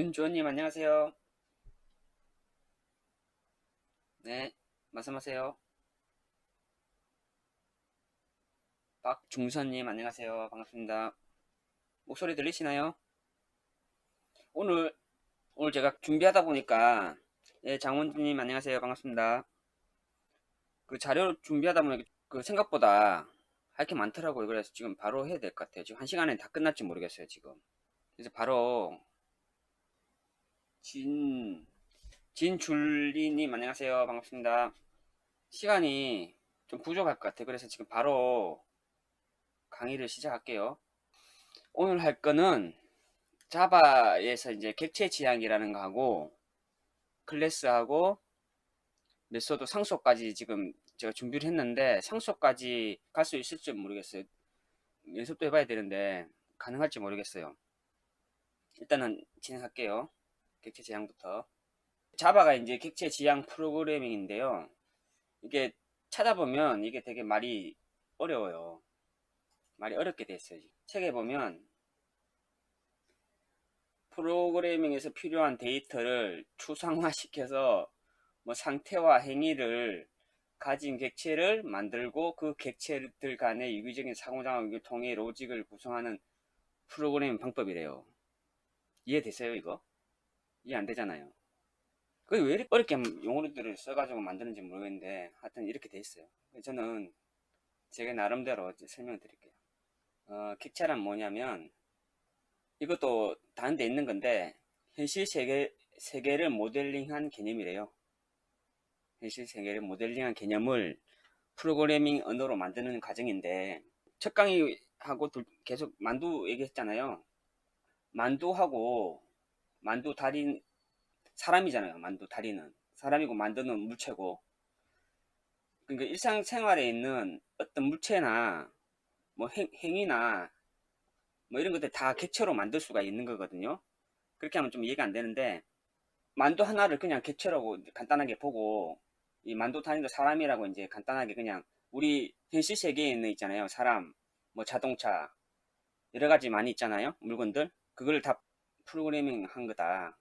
윤주원님 안녕하세요. 네, 말씀하세요. 박중선님 안녕하세요. 반갑습니다. 목소리 들리시나요? 오늘 오늘 제가 준비하다 보니까 예, 장원진님 안녕하세요. 반갑습니다. 그 자료 준비하다 보니까 그 생각보다 할 게 많더라고요. 그래서 지금 바로 해야 될 것 같아요. 지금 한 시간에 다 끝날지 모르겠어요. 지금. 그래서 바로 진 진줄리님 안녕하세요. 반갑습니다. 시간이 좀 부족할 것 같아요. 그래서 지금 바로 강의를 시작할게요. 오늘 할 거는 자바에서 이제 객체 지향이라는 거 하고 클래스하고 메소드 상수까지 지금 제가 준비를 했는데 상수까지 갈 수 있을지 모르겠어요. 연습도 해봐야 되는데 가능할지 모르겠어요. 일단은 진행할게요. 객체 지향부터. 자바가 이제 객체 지향 프로그래밍인데요. 이게 찾아보면 이게 되게 말이 어려워요. 말이 어렵게 돼 있어요. 책에 보면 프로그래밍에서 필요한 데이터를 추상화시켜서 뭐 상태와 행위를 가진 객체를 만들고 그 객체들 간의 유기적인 상호작용을 통해 로직을 구성하는 프로그래밍 방법이래요. 이해되세요, 이거? 이해 안 되잖아요. 그게 왜 이렇게 어렵게 용어들을 써가지고 만드는지 모르겠는데 하여튼 이렇게 돼 있어요. 저는 제가 나름대로 설명을 드릴게요. 객체란 뭐냐면 이것도 다른 데 있는 건데 현실 세계를 모델링한 개념이래요. 현실 세계를 모델링한 개념을 프로그래밍 언어로 만드는 과정인데 첫 강의하고 계속 만두 얘기했잖아요. 만두하고 만두 달인 사람이잖아요. 만두 달인은 사람이고 만두는 물체고 그러니까 일상생활에 있는 어떤 물체나 뭐 행위나 뭐 이런 것들 다 객체로 만들 수가 있는 거거든요. 그렇게 하면 좀 이해가 안 되는데 만두 하나를 그냥 객체라고 간단하게 보고 이 만두 단위도 사람이라고 이제 간단하게 그냥 우리 현실 세계에 있는 있잖아요. 사람, 뭐 자동차 여러 가지 많이 있잖아요. 물건들 그걸 다 프로그래밍 한 거다.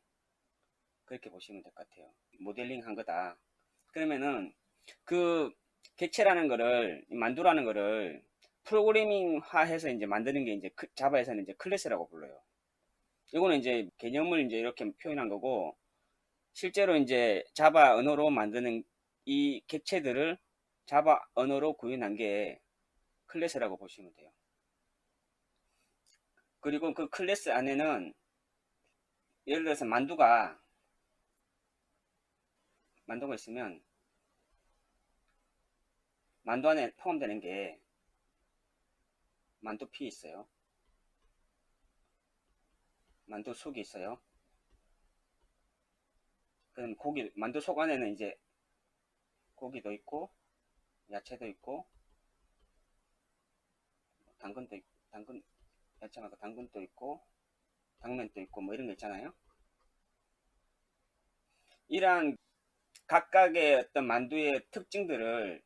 그렇게 보시면 될 것 같아요. 모델링 한 거다. 그러면은 그 객체라는 거를 만두라는 거를 프로그래밍화해서 이제 만드는 게 이제 자바에서는 이제 클래스라고 불러요. 이거는 이제 개념을 이제 이렇게 표현한 거고 실제로 이제 자바 언어로 만드는 이 객체들을 자바 언어로 구현한 게 클래스라고 보시면 돼요. 그리고 그 클래스 안에는 예를 들어서 만두가 있으면 만두 안에 포함되는 게 만두피 있어요. 만두 속이 있어요. 그럼 만두 속 안에는 이제 고기도 있고 야채도 있고 야채 말고 당근도 있고 당면도 있고 뭐 이런 거 있잖아요. 이러한 각각의 어떤 만두의 특징들을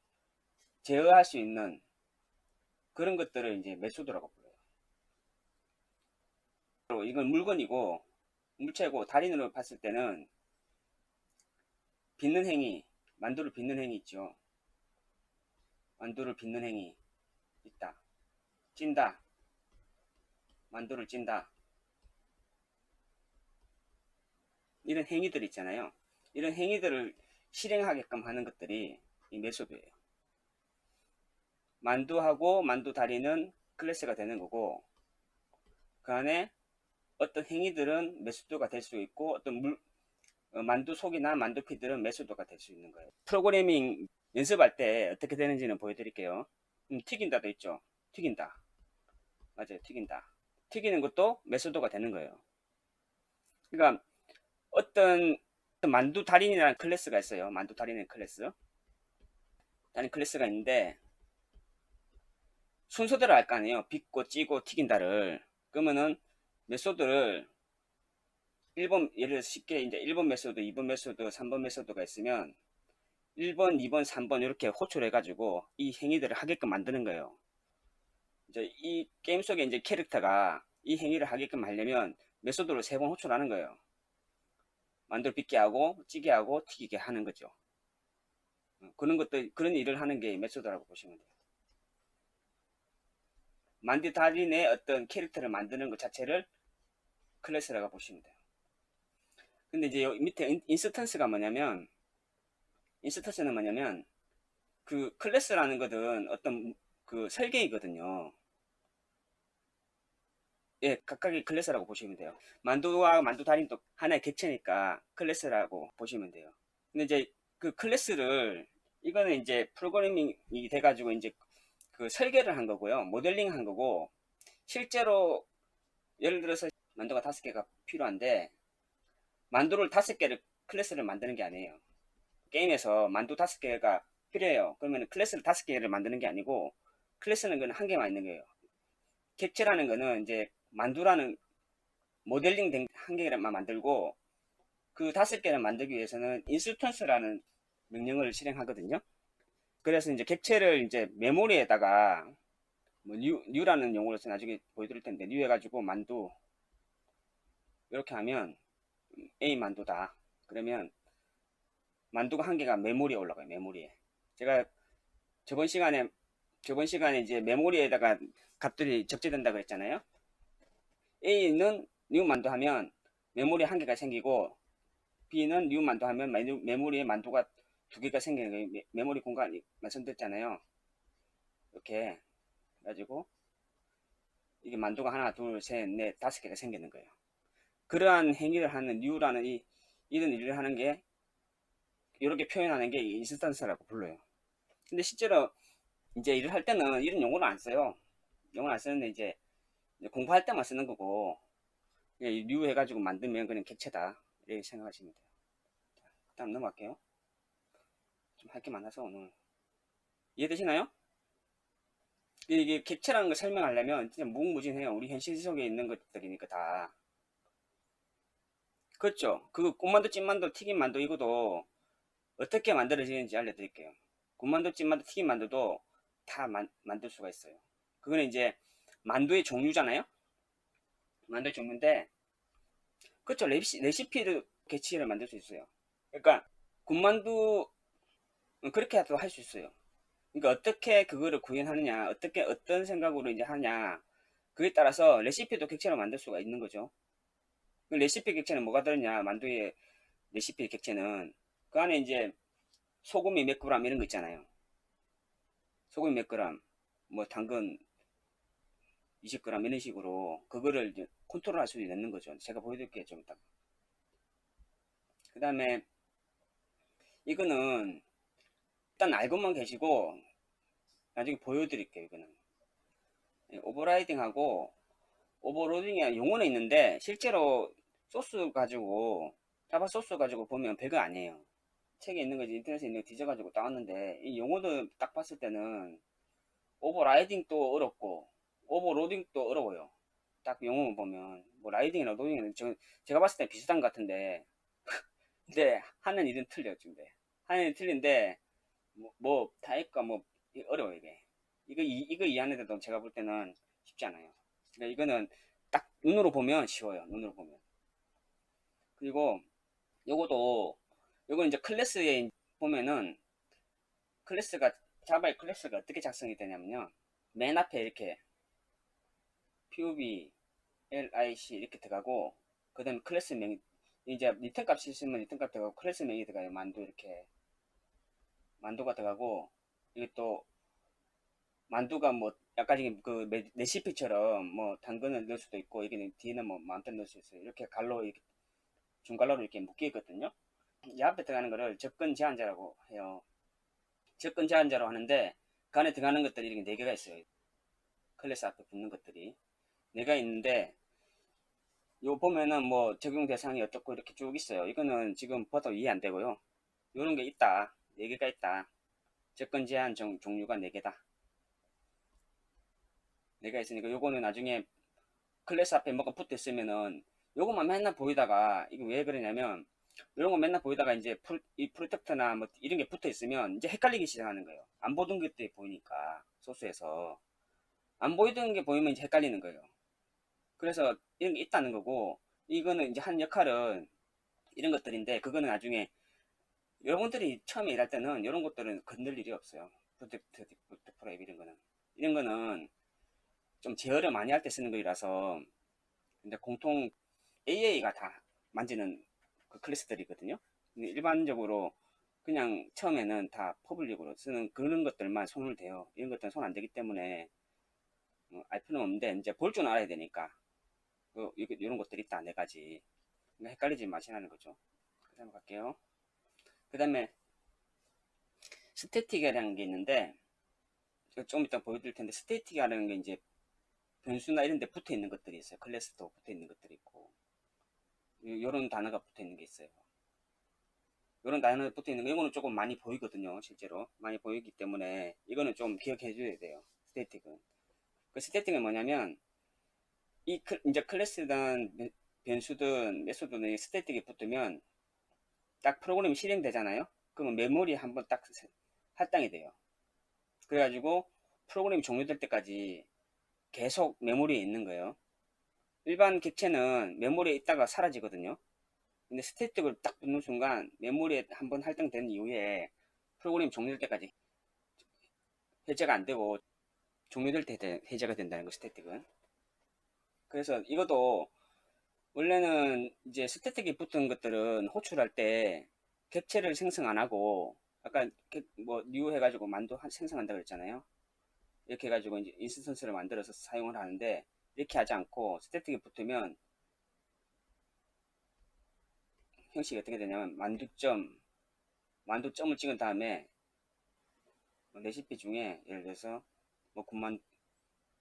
제어할 수 있는 그런 것들을 이제 메소드라고 불러요. 이건 물건이고 물체고 달인으로 봤을 때는 빚는 행위, 만두를 빚는 행위 있죠. 만두를 빚는 행위 있다. 찐다. 만두를 찐다. 이런 행위들 있잖아요. 이런 행위들을 실행하게끔 하는 것들이 이 메소드예요. 만두하고 만두 다리는 클래스가 되는 거고 그 안에 어떤 행위들은 메소드가 될 수 있고 만두 속이나 만두피들은 메소드가 될 수 있는 거예요. 프로그래밍 연습할 때 어떻게 되는지는 보여드릴게요. 튀긴다도 있죠. 튀긴다. 맞아요. 튀긴다. 튀기는 것도 메소드가 되는 거예요. 그러니까 어떤 만두 달인이라는 클래스가 있어요. 만두 달인의 클래스. 달인 클래스가 있는데 순서대로 할 거 아니에요. 빚고 찌고 튀긴다를. 그러면은 메소드를 1번 예를 들어 쉽게 이제 1번 메소드, 2번 메소드, 3번 메소드가 있으면 1번, 2번, 3번 이렇게 호출해 가지고 이 행위들을 하게끔 만드는 거예요. 이제 이 게임 속에 이제 캐릭터가 이 행위를 하게끔 하려면 메소드를 3번 호출하는 거예요. 만두를 빚게 하고 찌게 하고 튀기게 하는 거죠. 그런 일을 하는 게 메소드라고 보시면 돼요. 만두 달인의 어떤 캐릭터를 만드는 것 자체를 클래스라고 보시면 돼요. 근데 이제 여기 밑에 인스턴스는 뭐냐면 그 클래스라는 것은 어떤 그 설계이거든요. 예, 각각의 클래스라고 보시면 돼요. 만두와 만두 달인도 하나의 객체니까 클래스라고 보시면 돼요. 근데 이제 그 클래스를 이거는 이제 프로그래밍이 돼가지고 이제 그 설계를 한 거고요. 모델링 한 거고, 실제로 예를 들어서 만두가 5개가 필요한데 만두를 5개를 클래스를 만드는 게 아니에요. 게임에서 만두 5개가 필요해요. 그러면 클래스를 5개를 만드는 게 아니고 클래스는 그냥 한 개만 있는 거예요. 객체라는 거는 이제 만두라는 모델링 된 한 개만 만들고 그 5개를 만들기 위해서는 인스턴스라는 명령을 실행하거든요. 그래서 이제 객체를 이제 메모리에다가 뭐 뉴라는 용어로서 나중에 보여드릴 텐데 뉴 해가지고 만두 이렇게 하면 A 만두다. 그러면 만두가 한 개가 메모리에 올라가요. 메모리에. 제가 저번 시간에 이제 메모리에다가 값들이 적재된다고 했잖아요. A는 뉴 만두 하면 메모리 한 개가 생기고 B는 뉴 만두 하면 메모리에 만두가 2개가 생기는 거예요. 메모리 공간 말씀드렸잖아요. 이렇게 해가지고 이게 만두가 하나, 둘, 셋, 넷, 5개가 생기는 거예요. 그러한 행위를 하는 뉴라는 이런 일을 하는 게 이렇게 표현하는 게 인스턴스라고 불러요. 근데 실제로 이제 일을 할 때는 이런 용어를 안 써요. 용어를 안 쓰는데 이제 공부할 때만 쓰는 거고 뉴 해가지고 만들면 그냥 객체다 이렇게 생각하시면 돼요. 다음 넘어갈게요. 좀 할 게 많아서 오늘 이해되시나요? 이게 객체라는 걸 설명하려면 진짜 무궁무진해요. 우리 현실 속에 있는 것들이니까 다. 그렇죠? 그 꽃만두, 찐만두, 튀김만두 이것도 어떻게 만들어지는지 알려드릴게요. 군만두, 찐만두, 튀김만두도 다 만들 수가 있어요. 그거는 이제 만두의 종류잖아요. 만두의 종류인데 그렇죠. 레시피를 개치를 만들 수 있어요. 그러니까 군만두 그렇게 해도 할 수 있어요. 그러니까 어떻게 그거를 구현하느냐, 어떻게 어떤 생각으로 이제 하냐, 그에 따라서 레시피도 객체로 만들 수가 있는 거죠. 그 레시피 객체는 뭐가 들었냐, 만두의 레시피 객체는 그 안에 이제 소금이 몇 그램 이런 거 있잖아요. 소금이 몇 그램, 뭐 당근 20g 이런 식으로 그거를 이제 컨트롤할 수 있는 거죠. 제가 보여드릴게요. 좀 이따. 그 다음에 이거는 일단 알고만 계시고 나중에 보여드릴게요. 이거는 오버라이딩하고 오버로딩이 용어는 있는데 실제로 소스 가지고 자바 소스 가지고 보면 별거 아니에요. 책에 있는 거지 인터넷에 있는 거 뒤져가지고 따왔는데 이 용어도 딱 봤을 때는 오버라이딩도 어렵고 오버로딩도 어려워요. 딱 용어만 보면 뭐 라이딩이나 로딩이나 제가 봤을 때 비슷한 것 같은데 근데 하는 일은 틀려요. 근데 하는 일은 틀린데 뭐 타입과 뭐 어려워요. 이거 이해하는데도 제가 볼 때는 쉽지 않아요. 그러니까 이거는 딱 눈으로 보면 쉬워요. 눈으로 보면. 그리고 요거도 요거 이제 클래스에 보면은 클래스가 자바의 클래스가 어떻게 작성이 되냐면요. 맨 앞에 이렇게 POB, LIC 이렇게 들어가고 그 다음에 클래스 명 이제 리턴 값이 있으면 리턴 값 들어가고 클래스 명이 들어가요. 만두 이렇게 만두가 들어가고 이게 또 만두가 뭐 약간 그 레시피처럼 뭐 당근을 넣을 수도 있고 이게 뒤에는 뭐 마음대로 넣을 수 있어요. 이렇게 갈로 이렇게 중갈로로 이렇게 묶여 있거든요. 이 앞에 들어가는 거를 접근 제한자라고 해요. 접근 제한자로 하는데 그 안에 들어가는 것들이 이렇게 4개가 있어요. 클래스 앞에 붙는 것들이 4가 있는데 요 보면은 뭐 적용 대상이 어떻고 이렇게 쭉 있어요. 이거는 지금 봐도 이해 안 되고요. 요런 게 있다. 4개가 있다. 접근 제한 종류가 4개다. 4가 있으니까 요거는 나중에 클래스 앞에 뭐가 붙어 있으면은 요것만 맨날 보이다가 이거 왜 그러냐면 이런 거 맨날 보이다가 이제 이 프로텍터나 뭐 이런 게 붙어 있으면 이제 헷갈리기 시작하는 거예요. 안 보던 것들이 보이니까 소스에서 안 보이던 게 보이면 이제 헷갈리는 거예요. 그래서 이런 게 있다는 거고 이거는 이제 한 역할은 이런 것들인데, 그거는 나중에 여러분들이 처음에 일할 때는 이런 것들은 건들 일이 없어요. 부트 프랩 이런 거는 좀 제어를 많이 할 때 쓰는 거라서, 근데 공통 AA가 다 만지는 그 클래스들이거든요. 근데 일반적으로 그냥 처음에는 다 퍼블릭으로 쓰는 그런 것들만 손을 대요. 이런 것들은 손 안 대기 때문에 알 필요는 없는데, 이제 볼 줄 알아야 되니까 이런 것들이 있다, 네 가지. 그러니까 헷갈리지 마시라는 거죠. 그 다음에 갈게요. 그 다음에 스태틱이라는 게 있는데, 좀 이따 보여드릴 텐데, 스태틱이라는 게 이제 변수나 이런 데 붙어 있는 것들이 있어요. 클래스도 붙어 있는 것들이 있고, 이런 단어가 붙어 있는 게 있어요. 이런 단어가 붙어 있는 거, 이거는 조금 많이 보이거든요. 실제로 많이 보이기 때문에 이거는 좀 기억해 줘야 돼요. 스태틱은. 그 스태틱은 뭐냐면, 이제 클래스든 변수든 메소드든 스태틱이 붙으면 딱 프로그램이 실행되잖아요. 그러면 메모리 한번 딱 할당이 돼요. 그래가지고 프로그램이 종료될 때까지 계속 메모리에 있는 거예요. 일반 객체는 메모리에 있다가 사라지거든요. 근데 스태틱을 딱 붙는 순간 메모리에 한번 할당된 이후에 프로그램이 종료될 때까지 해제가 안 되고, 종료될 때 해제가 된다는 거, 스태틱은. 그래서 이것도 원래는 이제 스태틱이 붙은 것들은 호출할 때 객체를 생성 안 하고, 아까 뭐 new 해가지고 만두 생성한다 그랬잖아요. 이렇게 해가지고 이제 인스턴스를 만들어서 사용을 하는데, 이렇게 하지 않고 스태틱이 붙으면 형식이 어떻게 되냐면, 만두점을 찍은 다음에 뭐 레시피 중에 예를 들어서 뭐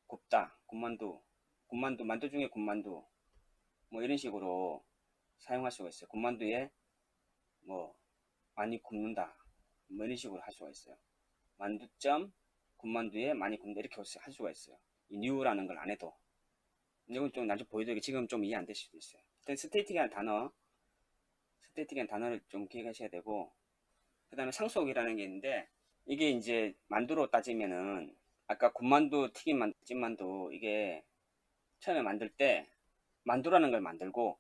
굽다, 만두 중에 군만두, 뭐 이런 식으로 사용할 수가 있어요. 군만두에 뭐 많이 굽는다, 뭐 이런 식으로 할 수가 있어요. 만두점 군만두에 많이 굽는다, 이렇게 할 수가 있어요. 이 new라는 걸 안 해도. 이건 좀 나중에 보여드리기, 지금 좀 이해 안 되실 수도 있어요. 일단 스태틱이라는 단어를 좀 기억하셔야 되고, 그 다음에 상속이라는 게 있는데, 이게 이제 만두로 따지면은 아까 군만두, 찐만두, 이게 처음에 만들 때 만두라는 걸 만들고,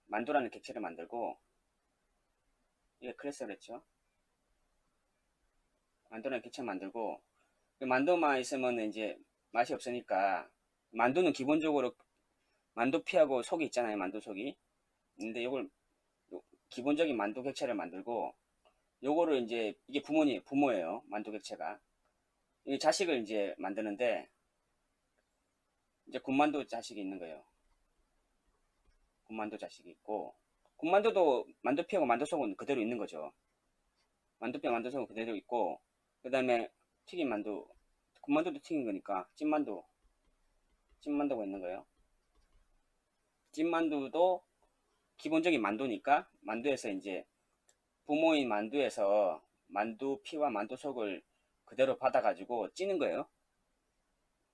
만두라는 객체를 만들고, 이게 클래스를 했죠. 만두라는 객체 만들고, 만두만 있으면 이제 맛이 없으니까, 만두는 기본적으로 만두피하고 속이 있잖아요. 만두 속이. 근데 이걸 기본적인 만두 객체를 만들고, 요거를 이제 이게 부모예요. 만두 객체가. 이 자식을 이제 만드는데, 이제 군만두 자식이 있는 거예요. 군만두 자식이 있고, 군만두도 만두피하고 만두 속은 그대로 있는 거죠. 만두피 만두 속은 그대로 있고, 그 다음에 튀김 만두, 군만두도 튀긴 거니까 찐만두가 있는 거예요. 찐만두도 기본적인 만두니까, 만두에서 이제 부모인 만두에서 만두피와 만두 속을 그대로 받아가지고 찌는 거예요.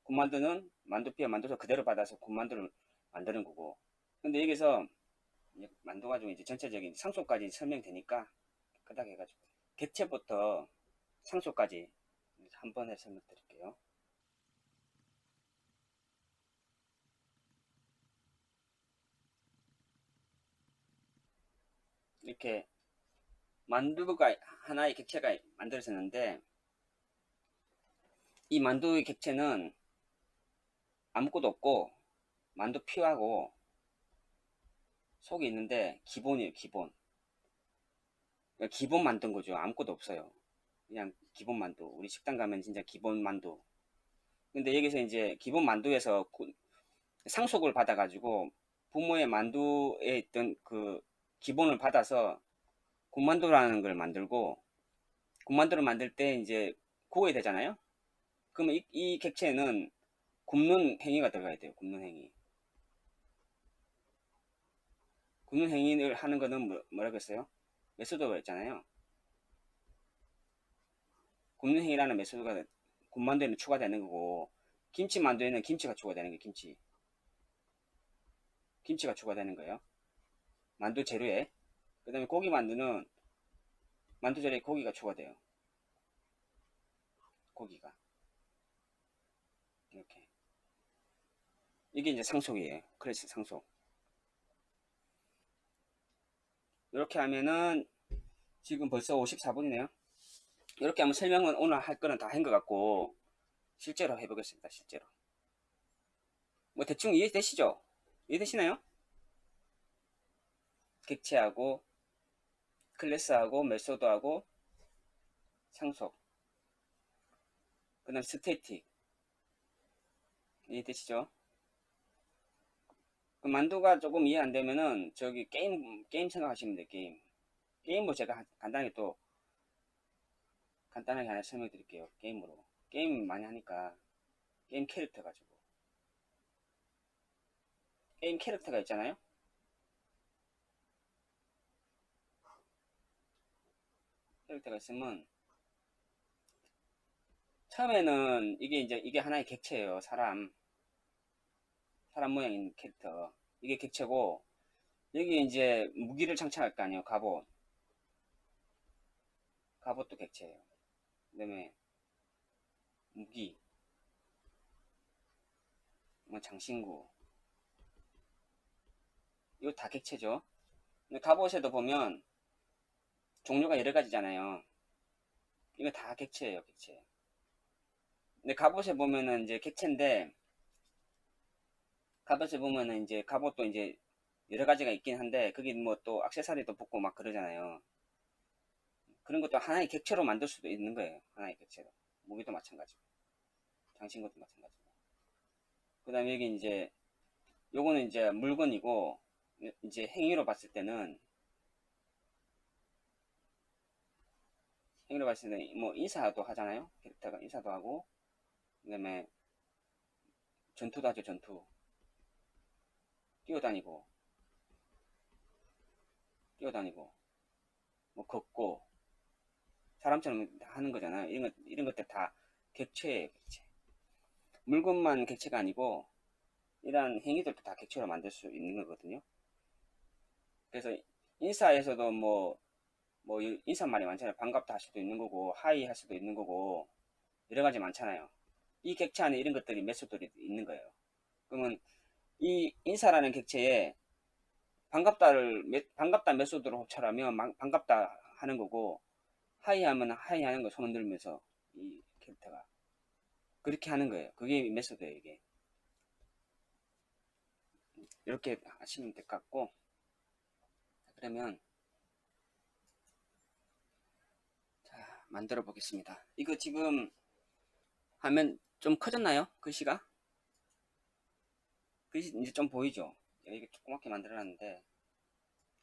군만두는 만두피와 만두 속 그대로 받아서 군만두를 만드는 거고. 근데 여기서 만두 가지고 이제 전체적인 상속까지 설명되니까 그닥 해가지고 객체부터 상속까지 한 번에 설명드릴게요. 이렇게 만두가 하나의 객체가 만들어졌는데, 이 만두의 객체는 아무것도 없고 만두 피하고 속이 있는데 기본이에요. 기본 만든 거죠. 아무것도 없어요. 그냥 기본 만두. 우리 식당 가면 진짜 기본 만두. 근데 여기서 이제 기본 만두에서 상속을 받아가지고 부모의 만두에 있던 그 기본을 받아서 군만두라는 걸 만들고, 군만두를 만들 때 이제 구워야 되잖아요. 그러면 이 객체는 굽는 행위가 들어가야 돼요. 굽는 행위. 굽는 행위를 하는 거는 뭐라고 했어요? 메소드가 있잖아요. 굽는 행위라는 메소드가 군만두에는 추가되는 거고, 김치 만두에는 김치가 추가되는 거예요. 김치가 추가되는 거예요. 만두 재료에. 그 다음에 고기 만두는 만두 재료에 고기가 추가돼요. 고기가. 이렇게. 이게 이제 상속이에요. 클래식 상속. 이렇게 하면은 지금 벌써 54분이네요. 이렇게 하면 설명은 오늘 할 거는 다 한 것 같고 실제로 해보겠습니다. 실제로 뭐 대충 이해되시죠? 이해되시나요? 객체하고 클래스하고 메소드하고 상속, 그 다음 스태틱, 이해되시죠? 그 만두가 조금 이해 안 되면은 저기 게임 생각하시면 돼요. 게임으로 제가 간단하게 또 간단하게 하나 설명 드릴게요. 게임으로 게임 많이 하니까 게임 캐릭터 가지고 게임 캐릭터가 있잖아요. 캐릭터가 있으면 처음에는 이게 하나의 객체예요. 사람 모양인 캐릭터, 이게 객체고, 여기 이제 무기를 장착할 거 아니에요. 갑옷도 객체예요. 그 다음에 무기, 뭐 장신구, 이거 다 객체죠. 근데 갑옷에도 보면 종류가 여러 가지잖아요. 이거 다 객체예요. 객체. 근데 갑옷에 보면은 이제 객체인데, 갑옷에 보면은 이제 갑옷도 이제 여러 가지가 있긴 한데, 거기 뭐 또 액세서리도 붙고 막 그러잖아요. 그런 것도 하나의 객체로 만들 수도 있는 거예요. 하나의 객체로. 무기도 마찬가지고, 장신구도 마찬가지고. 그 다음에 여기 이제 요거는 이제 물건이고, 이제 행위로 봤을 때는 뭐 인사도 하잖아요. 캐릭터가 인사도 하고, 그 다음에 전투도 하죠. 전투. 뛰어다니고 뛰어다니고 뭐 걷고 사람처럼 하는 거잖아요. 이런 것들 다 객체예요. 객체. 물건만 객체가 아니고 이런 행위들도 다 객체로 만들 수 있는 거거든요. 그래서 인사에서도 뭐 인사말이 많잖아요. 반갑다 할 수도 있는 거고 하이 할 수도 있는 거고 여러 가지 많잖아요. 이 객체 안에 이런 것들이 메소드들이 있는 거예요. 그러면 이 인사라는 객체에 반갑다 메소드로 호출하면 반갑다 하는 거고, 하이 하면 하이 하는 거 손 흔들면서 이 캐릭터가 그렇게 하는 거예요. 그게 메소드예요. 이게 이렇게 하시면 될 것 같고, 그러면 자 만들어 보겠습니다. 이거 지금 화면 좀 커졌나요? 글씨가? 글씨 이제 좀 보이죠? 이게 조그맣게 만들어 놨는데,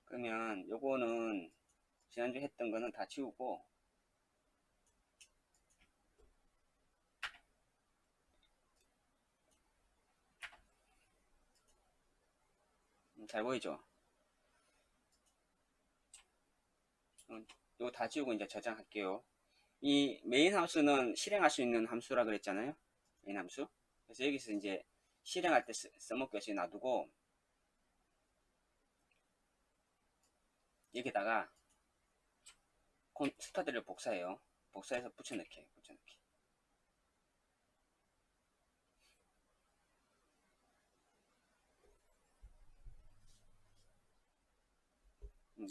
그러면 요거는 지난주 했던 거는 다 지우고, 잘 보이죠? 요거 다 지우고 이제 저장할게요. 이 메인 함수는 실행할 수 있는 함수라 그랬잖아요. 메인 함수. 그래서 여기서 이제 실행할 때 써먹기 없이 놔두고, 여기다가 스타트를 복사해요. 복사해서 붙여넣기.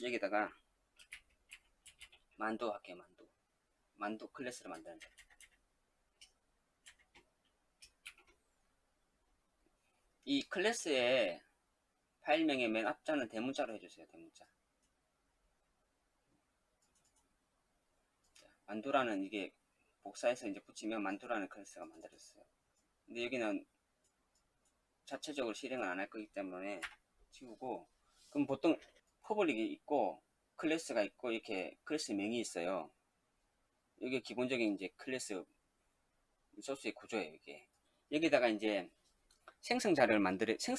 여기다가 만두 할게요. 만두 클래스를 만드는 거. 이 클래스의 파일명의 맨 앞자는 대문자로 해주세요. 대문자. 만두라는 이게 복사해서 이제 붙이면 만두라는 클래스가 만들어졌어요. 근데 여기는 자체적으로 실행을 안 할 거기 때문에 지우고, 그럼 보통 퍼블릭이 있고 클래스가 있고 이렇게 클래스 명이 있어요. 이게 기본적인 이제 클래스 소스의 구조예요. 이게 여기다가 이제 생성자라는 게 있어요.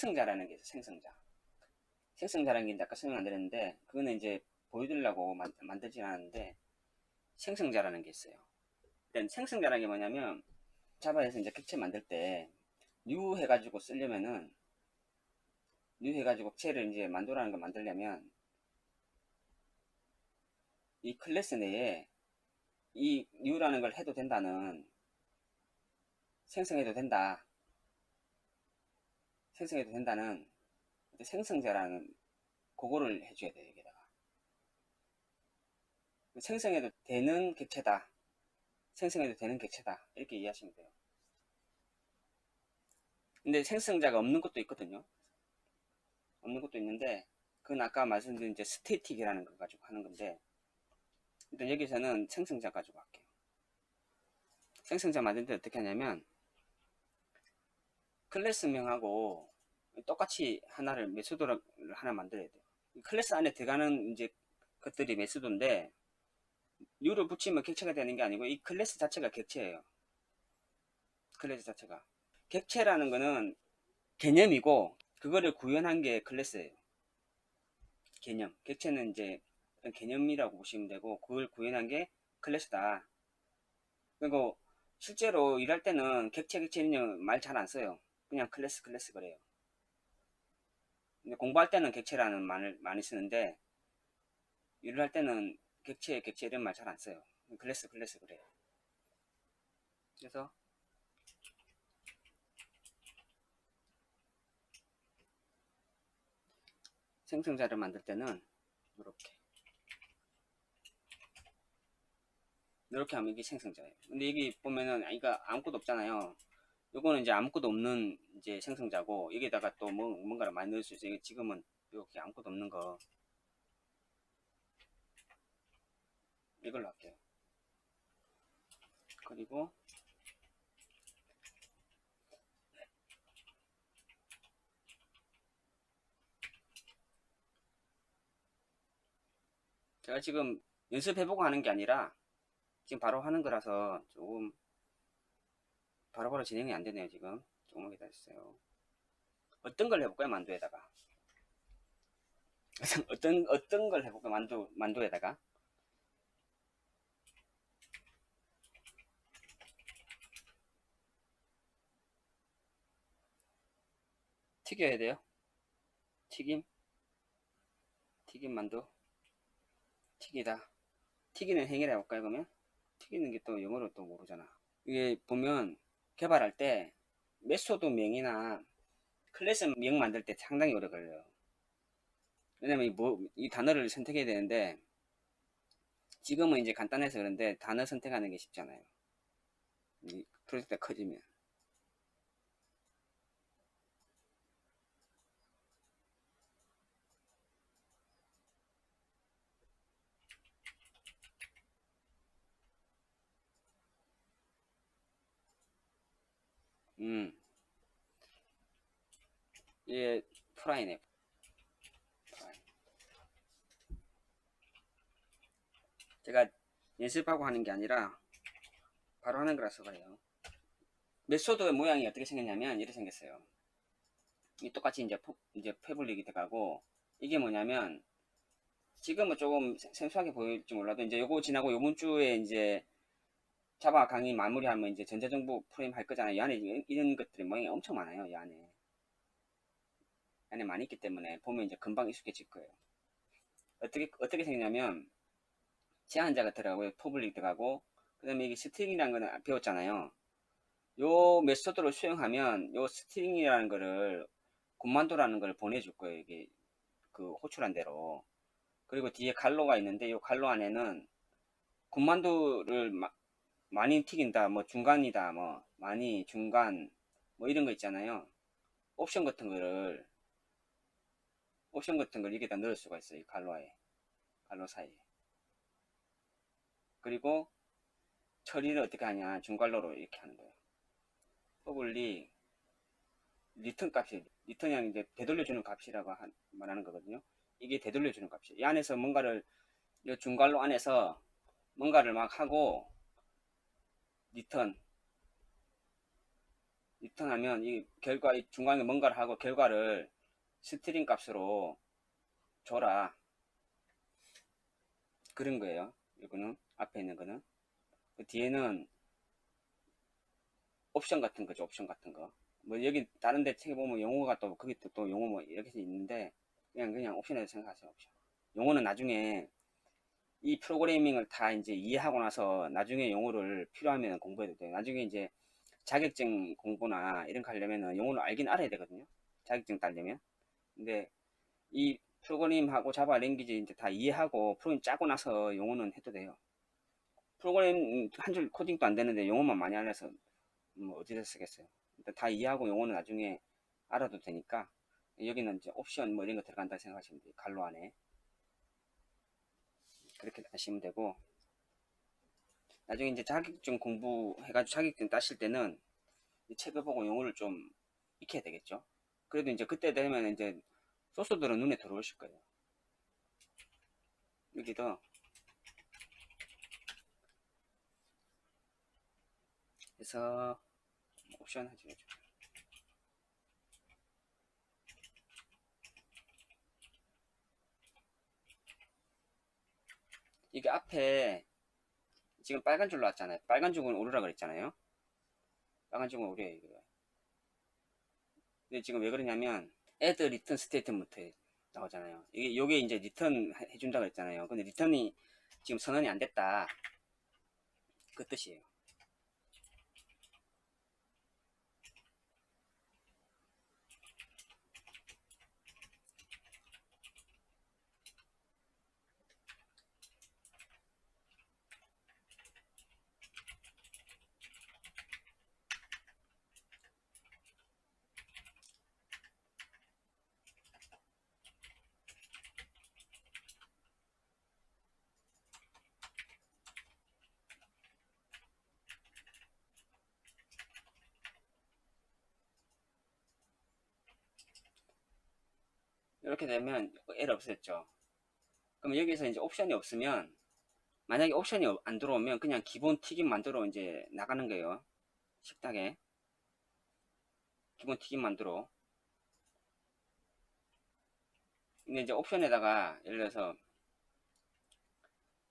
생성자라는 게 아까 설명 안 드렸는데, 그거는 이제 보여드리려고 만들진 않았는데, 생성자라는 게 있어요. 일단 생성자라는 게 뭐냐면, 자바에서 이제 객체 만들 때 new 해가지고 쓰려면은, new 해가지고 객체를 이제 만두라는 걸 만들려면 이 클래스 내에 이 new라는 걸 해도 된다는, 생성해도 된다는 생성자라는 그거를 해줘야 돼요. 여기다가 생성해도 되는 객체다. 생성해도 되는 객체다. 이렇게 이해하시면 돼요. 근데 생성자가 없는 것도 있거든요. 없는 것도 있는데, 그건 아까 말씀드린 이제 스태틱이라는 거 가지고 하는 건데, 일단 여기서는 생성자 가지고 할게요. 생성자 만들 때 어떻게 하냐면, 클래스명하고 똑같이 하나를 메소드를 하나 만들어야 돼요. 클래스 안에 들어가는 이제 것들이 메소드인데, U를 붙이면 객체가 되는 게 아니고, 이 클래스 자체가 객체예요. 클래스 자체가. 객체라는 거는 개념이고, 그거를 구현한 게 클래스예요. 개념. 객체는 이제 개념이라고 보시면 되고, 그걸 구현한 게 클래스다. 그리고 실제로 일할 때는 객체 인형 말 잘 안 써요. 그냥 클래스 그래요. 근데 공부할 때는 객체라는 말을 많이 쓰는데, 일을 할 때는 객체 이런 말 잘 안 써요. 클래스 그래요. 그래서 생성자를 만들 때는 이렇게 하면 이게 생성자예요. 근데 여기 보면은 이거 아무것도 없잖아요. 요거는 이제 아무것도 없는 이제 생성자고, 여기다가 또 뭔가를 많이 넣을 수 있어요. 지금은 이렇게 아무것도 없는 거 이걸로 할게요. 그리고 제가 지금 연습해보고 하는 게 아니라 지금 바로 하는 거라서 조금 바로바로 진행이 안 되네요. 지금 조금만 기다려주세요. 어떤 걸 해볼까요? 만두에다가 어떤 걸 해볼까요? 만두에다가 튀겨야 돼요. 튀김 만두 튀기다. 튀기는 행위를 해볼까요? 그러면 튀기는 게 또 영어로 또 모르잖아. 이게 보면 개발할 때 메소드 명이나 클래스 명 만들 때 상당히 오래 걸려요. 왜냐면 이 단어를 선택해야 되는데, 지금은 이제 간단해서 그런데 단어 선택하는 게 쉽잖아요. 이 프로젝트가 커지면. 이게 프라이네. 프라이. 제가 연습하고 하는 게 아니라 바로 하는 거라서 그래요. 메소드의 모양이 어떻게 생겼냐면 이렇게 생겼어요. 이 똑같이 이제 패블릭이 들어가고, 이게 뭐냐면 지금은 조금 생소하게 보일지 몰라도 이제 요거 지나고 요번 주에 이제 자바 강의 마무리하면 이제 전자정보 프레임 할 거잖아요. 이 안에 이런 것들이 모양이 엄청 많아요. 이 안에 많이 있기 때문에 보면 이제 금방 익숙해질 거예요. 어떻게 생겼냐면 제한자가 들어가고요. 퍼블릭 들어가고, 그 다음에 이게 스트링이라는 거는 배웠잖아요. 요 메소드를 수행하면 요 스트링이라는 거를 군만도라는 걸 보내줄 거예요. 이게 그 호출한 대로. 그리고 뒤에 갈로가 있는데 요 갈로 안에는 군만도를 많이 튀긴다, 뭐 중간이다, 뭐 많이 중간, 뭐 이런 거 있잖아요. 옵션 같은 걸 여기다 넣을 수가 있어요. 이 갈로 사이에. 그리고 처리를 어떻게 하냐, 중갈로로 이렇게 하는 거예요. 퍼블릭 리턴 값이, 리턴이 이제 되돌려주는 값이라고 말하는 거거든요. 이게 되돌려주는 값이에요. 이 안에서 뭔가를, 이 중괄호 안에서 뭔가를 막 하고, 리턴 하면 이 중간에 뭔가를 하고 결과를 스트링 값으로 줘라. 그런 거예요. 이거는 앞에 있는 거는. 그 뒤에는 옵션 같은 거죠. 옵션 같은 거. 뭐 여기 다른 데 책에 보면 용어가 또 거기 또 용어 뭐 이렇게 있는데, 그냥 옵션에서 생각하세요. 옵션. 용어는 나중에 이 프로그래밍을 다 이제 이해하고 나서 나중에 용어를 필요하면 공부해도 돼요. 나중에 이제 자격증 공부나 이런 거 하려면 용어를 알긴 알아야 되거든요. 자격증 따려면. 근데 이 프로그램하고 자바 랭귀지 이제 다 이해하고 프로그램 짜고 나서 용어는 해도 돼요. 프로그램 한 줄 코딩도 안 되는데 용어만 많이 알아서 뭐 어디서 쓰겠어요. 일단 다 이해하고 용어는 나중에 알아도 되니까 여기는 이제 옵션 뭐 이런 거 들어간다 생각하시면 돼요. 갈로 안에 그렇게 하시면 되고, 나중에 이제 자격증 공부해가지고 자격증 따실 때는 책을 보고 용어를 좀 익혀야 되겠죠. 그래도 이제 그때 되면 이제 소스들은 눈에 들어오실 거예요. 여기도 해서 옵션 하죠. 이게 앞에 지금 빨간 줄로 왔잖아요. 빨간 줄은 오르라 그랬잖아요. 빨간 줄은 오르요. 이거. 근데 지금 왜 그러냐면 add return statement 나오잖아요. 요게 이제 리턴 해준다 그랬잖아요. 근데 리턴이 지금 선언이 안 됐다. 그 뜻이에요. 이렇게 되면 에러 없었죠. 그럼 여기서 이제 옵션이 없으면, 만약에 옵션이 안 들어오면 그냥 기본 튀김 만들어 이제 나가는 거예요. 식탁에 기본 튀김 만들어. 근데 이제 옵션에다가 예를 들어서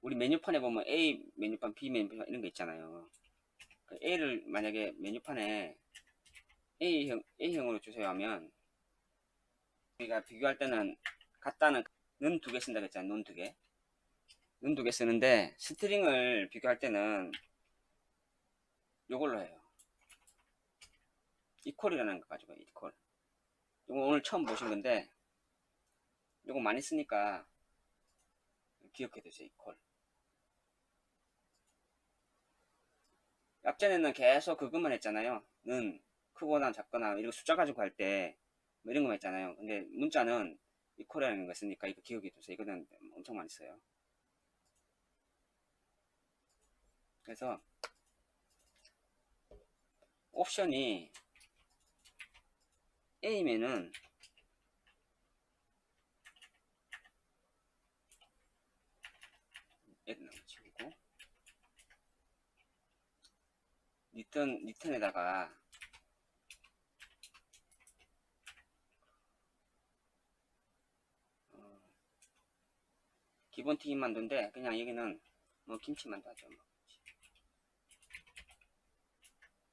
우리 메뉴판에 보면 A 메뉴판, B 메뉴판 이런 거 있잖아요. A를 만약에 메뉴판에 A형으로 주세요 하면, 우리가 비교할 때는 같다는 는 두 개 쓴다 그랬잖아요. 는 두 개. 는 두 개 쓰는데 스트링을 비교할 때는 요걸로 해요. 이퀄이라는 거 가지고 이퀄. 이거 오늘 처음 보신 건데 요거 많이 쓰니까 기억해 두세요. 이퀄. 앞전에는 계속 그것만 했잖아요. 는 크거나 작거나 이런 숫자 가지고 할 때 뭐 이런 거만 했잖아요. 근데 문자는 이퀄이라는 거 쓰니까 이거 기억해 두세요. 이거는 엄청 많이 써요. 그래서 옵션이 A면은 치우고 리턴에다가 기본 튀김 만두인데 그냥 여기는 뭐 김치 만두 하죠. 뭐.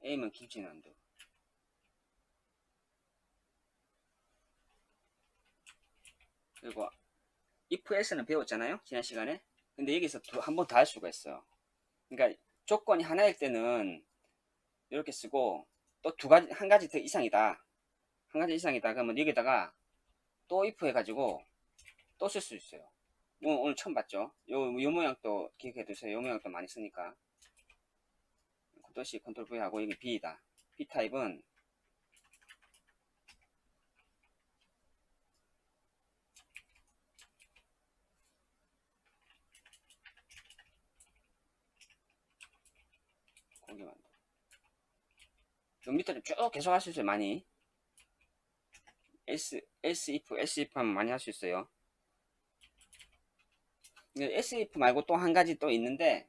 A면 김치 만두. 그리고 if else는 배웠잖아요. 지난 시간에. 근데 여기서 한 번 더 할 수가 있어요. 그러니까 조건이 하나일 때는 이렇게 쓰고, 또 한 가지 더 이상이다. 한 가지 이상이다. 그러면 여기다가 또 if 해가지고 또 쓸 수 있어요. 오늘 처음 봤죠? 요 모양도 기억해 두세요. 요 모양도 많이 쓰니까. 컨트롤 C, 컨트롤 V 하고 여기 B다. B 타입은 고기 만두. 요 밑에를 쭉 계속 할 수 있어요. 많이. S if 하면 많이 할 수 있어요. S if 말고 또 한 가지 또 있는데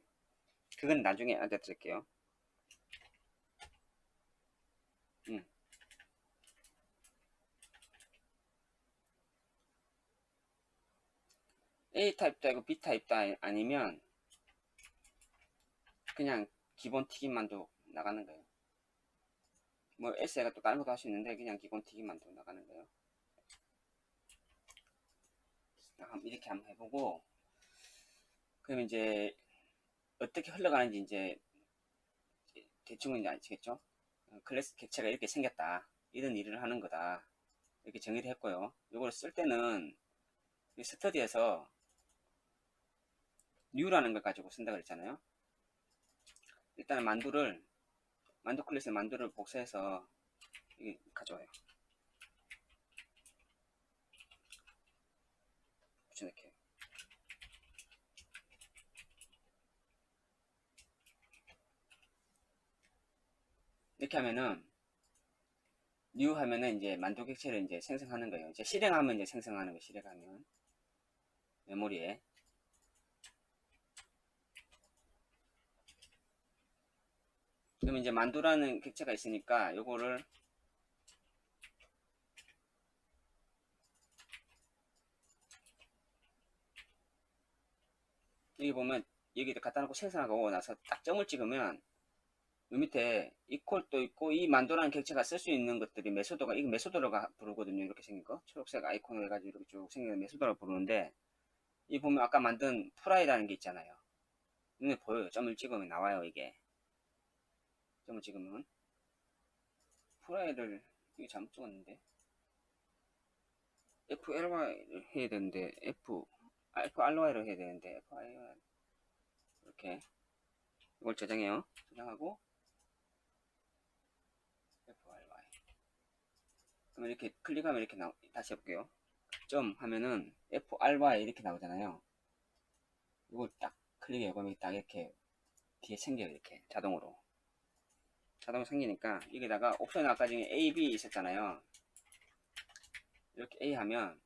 그건 나중에 알려드릴게요. A 타입도 아니고 B 타입도 아니면 그냥 기본 튀김만두 나가는 거예요. 뭐 S가 또 다른 것도 할 수 있는데 그냥 기본 튀김만두 나가는 거예요. 이렇게 한번 해보고, 그럼 이제 어떻게 흘러가는지 이제 대충은 이제 아시겠죠? 클래스 객체가 이렇게 생겼다. 이런 일을 하는 거다. 이렇게 정의를 했고요. 이걸 쓸 때는 이 스터디에서 뉴라는 걸 가지고 쓴다 그랬잖아요. 일단은 만두 클래스 만두를 복사해서 이게 가져와요. 붙여넣게요. 이렇게 하면은 뉴 하면은 이제 만두 객체를 이제 생성하는 거예요. 이제 실행하면 이제 생성하는 거예요. 실행하면 메모리에. 그러면 이제 만두라는 객체가 있으니까 요거를 여기 보면 여기다 갖다 놓고 생성하고 나서 딱 점을 찍으면 요 밑에 이퀄도 있고 이 만두라는 객체가 쓸 수 있는 것들이 메소드가 이거 메소드라고 부르거든요. 이렇게 생긴 거 초록색 아이콘을 해가지고 이렇게 쭉 생긴 메소드라고 부르는데 이 보면 아까 만든 프라이라는 게 있잖아요. 눈에 보여요. 점을 찍으면 나와요. 이게 점을 찍으면 프라이를 이게 잘못 찍었는데 FLY를 해야 되는데 FRY를 해야 되는데 FRY 이렇게 이걸 저장해요. 저장하고 FRY 그러면 이렇게 클릭하면 이렇게 다시 해볼게요. 점 하면은 FRY 이렇게 나오잖아요. 이걸 딱 클릭해 보면 딱 이렇게 뒤에 생겨요. 이렇게 자동으로 생기니까 여기다가 옵션 아까 중에 A, B 있었잖아요. 이렇게 A 하면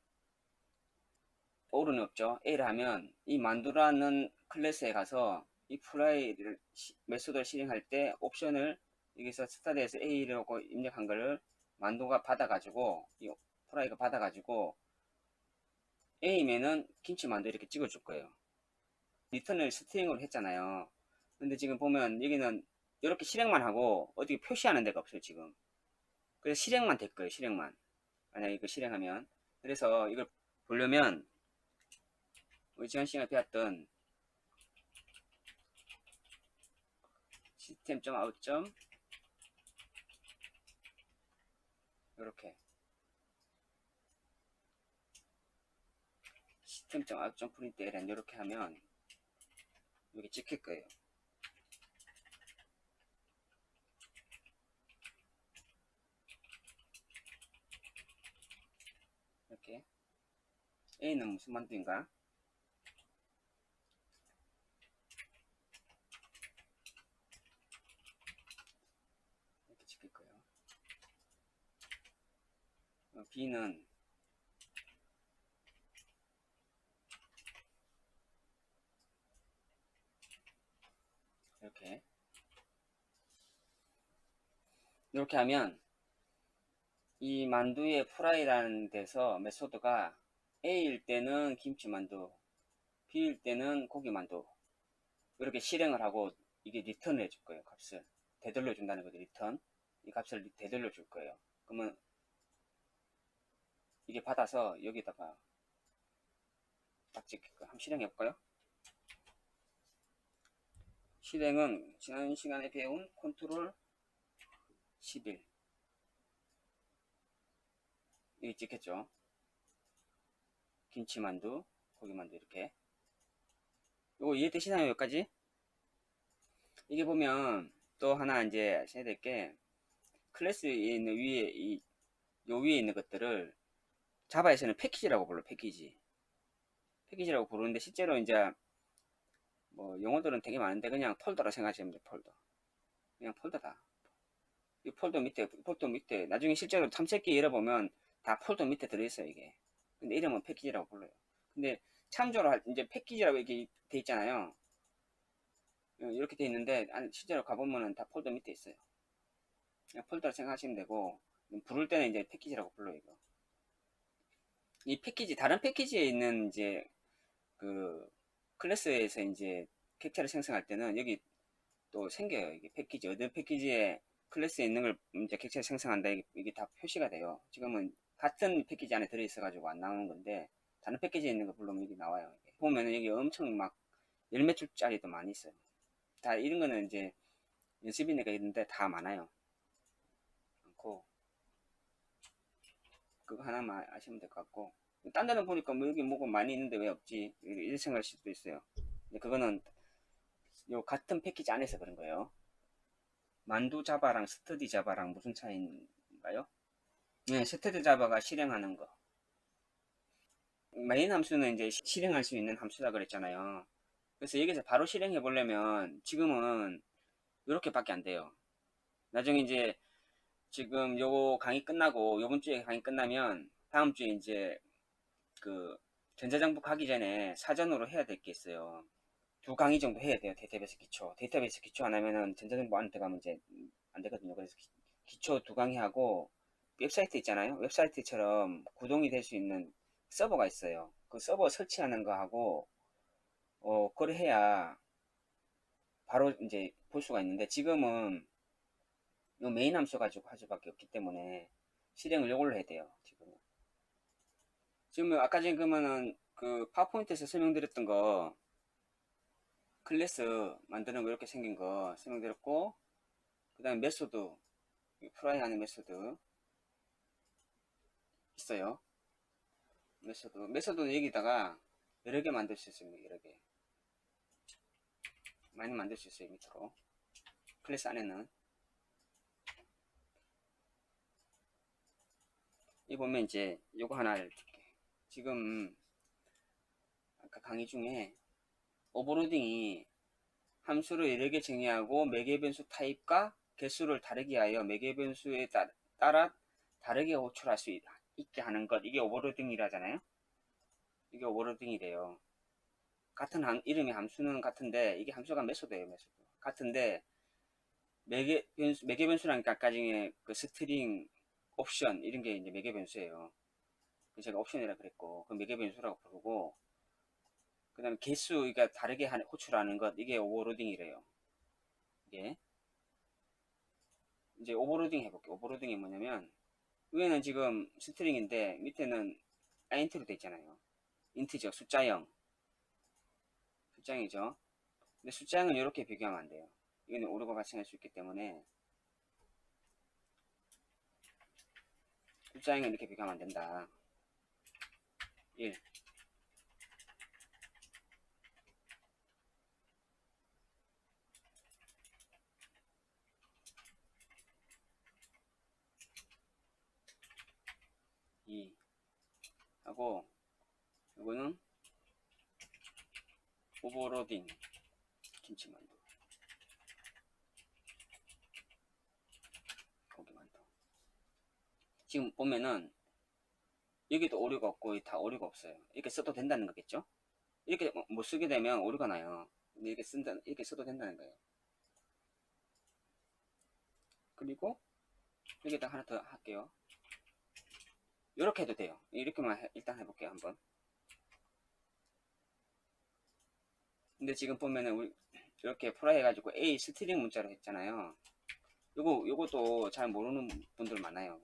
all은 없죠. A를 하면 이 만두라는 클래스에 가서 이 프라이를 메소드를 실행할 때 옵션을 여기서 스타트에서 A라고 입력한 거를 만두가 받아가지고 이 프라이가 받아가지고 A면은 김치만두 이렇게 찍어줄 거예요. 리턴을 스트링으로 했잖아요. 근데 지금 보면 여기는 이렇게 실행만 하고 어디 표시하는 데가 없어요 지금. 그래서 실행만 될 거예요. 실행만. 만약에 이거 실행하면. 그래서 이걸 보려면 우리 지난 시간에 배웠던 시스템.out. 이렇게 시스템.out.println 이렇게 하면 여기 찍힐 거예요. 이렇게 A는 무슨 만두인가? 이렇게 찍힐 거예요. B는 이렇게 하면 이 만두의 프라이라는 데서 메소드가 A일 때는 김치만두, B일 때는 고기만두 이렇게 실행을 하고 이게 리턴을 해줄 거예요. 값을 되돌려 준다는 거죠. 리턴 이 값을 되돌려 줄 거예요. 그러면 이게 받아서 여기다가 딱 찍힐 거예요. 한번 실행해 볼까요? 실행은 지난 시간에 배운 컨트롤 11 여기 찍혔죠. 김치만두, 고기만두 이렇게. 이거 이해되시나요? 여기까지? 이게 보면 또 하나 이제 아셔야 될 게 클래스에 있는 위에 요 위에 있는 것들을 자바에서는 패키지라고 불러. 패키지라고 부르는데 실제로 이제 뭐 용어들은 되게 많은데 그냥 폴더라 생각하시면 돼요. 폴더. 그냥 폴더다. 이 폴더 밑에 나중에 실제로 탐색기 열어보면 다 폴더 밑에 들어있어요 이게. 근데 이름은 패키지라고 불러요. 근데 참조로 이제 패키지라고 이렇게 돼 있잖아요. 이렇게 돼 있는데 실제로 가보면은 다 폴더 밑에 있어요. 그냥 폴더로 생각하시면 되고 부를 때는 이제 패키지라고 불러요 이거. 이 패키지 다른 패키지에 있는 이제 그 클래스에서 이제 객체를 생성할 때는 여기 또 생겨요. 이게 패키지 어떤 패키지에 클래스에 있는 걸 이제 객체를 생성한다 이게 다 표시가 돼요. 지금은 같은 패키지 안에 들어있어 가지고 안 나오는 건데 다른 패키지에 있는 거 물론 여기 나와요. 보면은 여기 엄청 막 열 몇 줄짜리도 많이 있어요. 다 이런 거는 이제 연습이니까 있는데 다 많아요. 많고 그거 하나만 아시면 될 것 같고 딴 데는 보니까 뭐 여기 뭐가 많이 있는데 왜 없지? 이렇게 생각할 수도 있어요. 근데 그거는 요 같은 패키지 안에서 그런 거예요. 만두 자바랑 스터디 자바랑 무슨 차이인가요? 네, 스터디 자바가 실행하는 거. 메인 함수는 이제 실행할 수 있는 함수다 그랬잖아요. 그래서 여기서 바로 실행해 보려면 지금은 이렇게밖에 안 돼요. 나중에 이제 지금 요거 강의 끝나고 요번 주에 강의 끝나면 다음 주에 이제 그 전자정부 가기 전에 사전으로 해야 될 게 있어요. 두 강의 정도 해야 돼요. 데이터베이스 기초. 데이터베이스 기초 안 하면은 전자정부 안 들어가면 이제 안 되거든요. 그래서 기초 두 강의 하고 웹사이트 있잖아요. 웹사이트처럼 구동이 될 수 있는 서버가 있어요. 그 서버 설치하는 거 하고 그걸 해야 바로 이제 볼 수가 있는데 지금은 요 메인 함수 가지고 할 수밖에 없기 때문에 실행을 요걸로 해야 돼요. 지금 아까 전에 그러면은 그 파워포인트에서 설명드렸던 거 클래스 만드는 거 이렇게 생긴 거 설명드렸고 그 다음에 메소드 프라이 하는 메소드 있어요. 메소드는 여기다가 여러 개 만들 수 있습니다. 여러 개 많이 만들 수 있어요. 밑으로 클래스 안에는 이 보면 이제 요거 하나를 지금 아까 강의 중에 오버로딩이 함수를 여러 개 정의하고 매개 변수 타입과 개수를 다르게 하여 매개 변수에 따라 다르게 호출할 수 있게 하는 것, 이게 오버로딩이라잖아요. 이게 오버로딩이래요. 같은 이름의 함수는 같은데 이게 함수가 메소드예요. 메소드 같은데 매개 변수라니까 아까 중에 그 스트링 옵션 이런 게 이제 매개 변수예요. 제가 옵션이라 그랬고 그 매개 변수라고 부르고 그 다음에 개수가 다르게 호출하는 것, 이게 오버로딩이래요. 이게 이제 오버로딩 해볼게요. 오버로딩이 뭐냐면 위에는 지금 스트링인데 밑에는 인트로 돼 있잖아요. 인트죠. 숫자형. 숫자형이죠. 근데 숫자형은 이렇게 비교하면 안 돼요. 이거는 오류가 발생할 수 있기 때문에 숫자형은 이렇게 비교하면 안 된다. 1 2 하고 이거는 오버로딩 김치만두 고기만두. 지금 보면은 여기도 오류가 없고 다 오류가 없어요. 이렇게 써도 된다는 거겠죠? 이렇게 못 쓰게 되면 오류가 나요. 근데 이렇게 써도 된다는 거예요. 그리고 여기다 하나 더 할게요. 이렇게 해도 돼요. 이렇게만 일단 해볼게요. 한번. 근데 지금 보면은 우리 이렇게 프라이 해가지고 A 스트링 문자로 했잖아요. 요것도 잘 모르는 분들 많아요.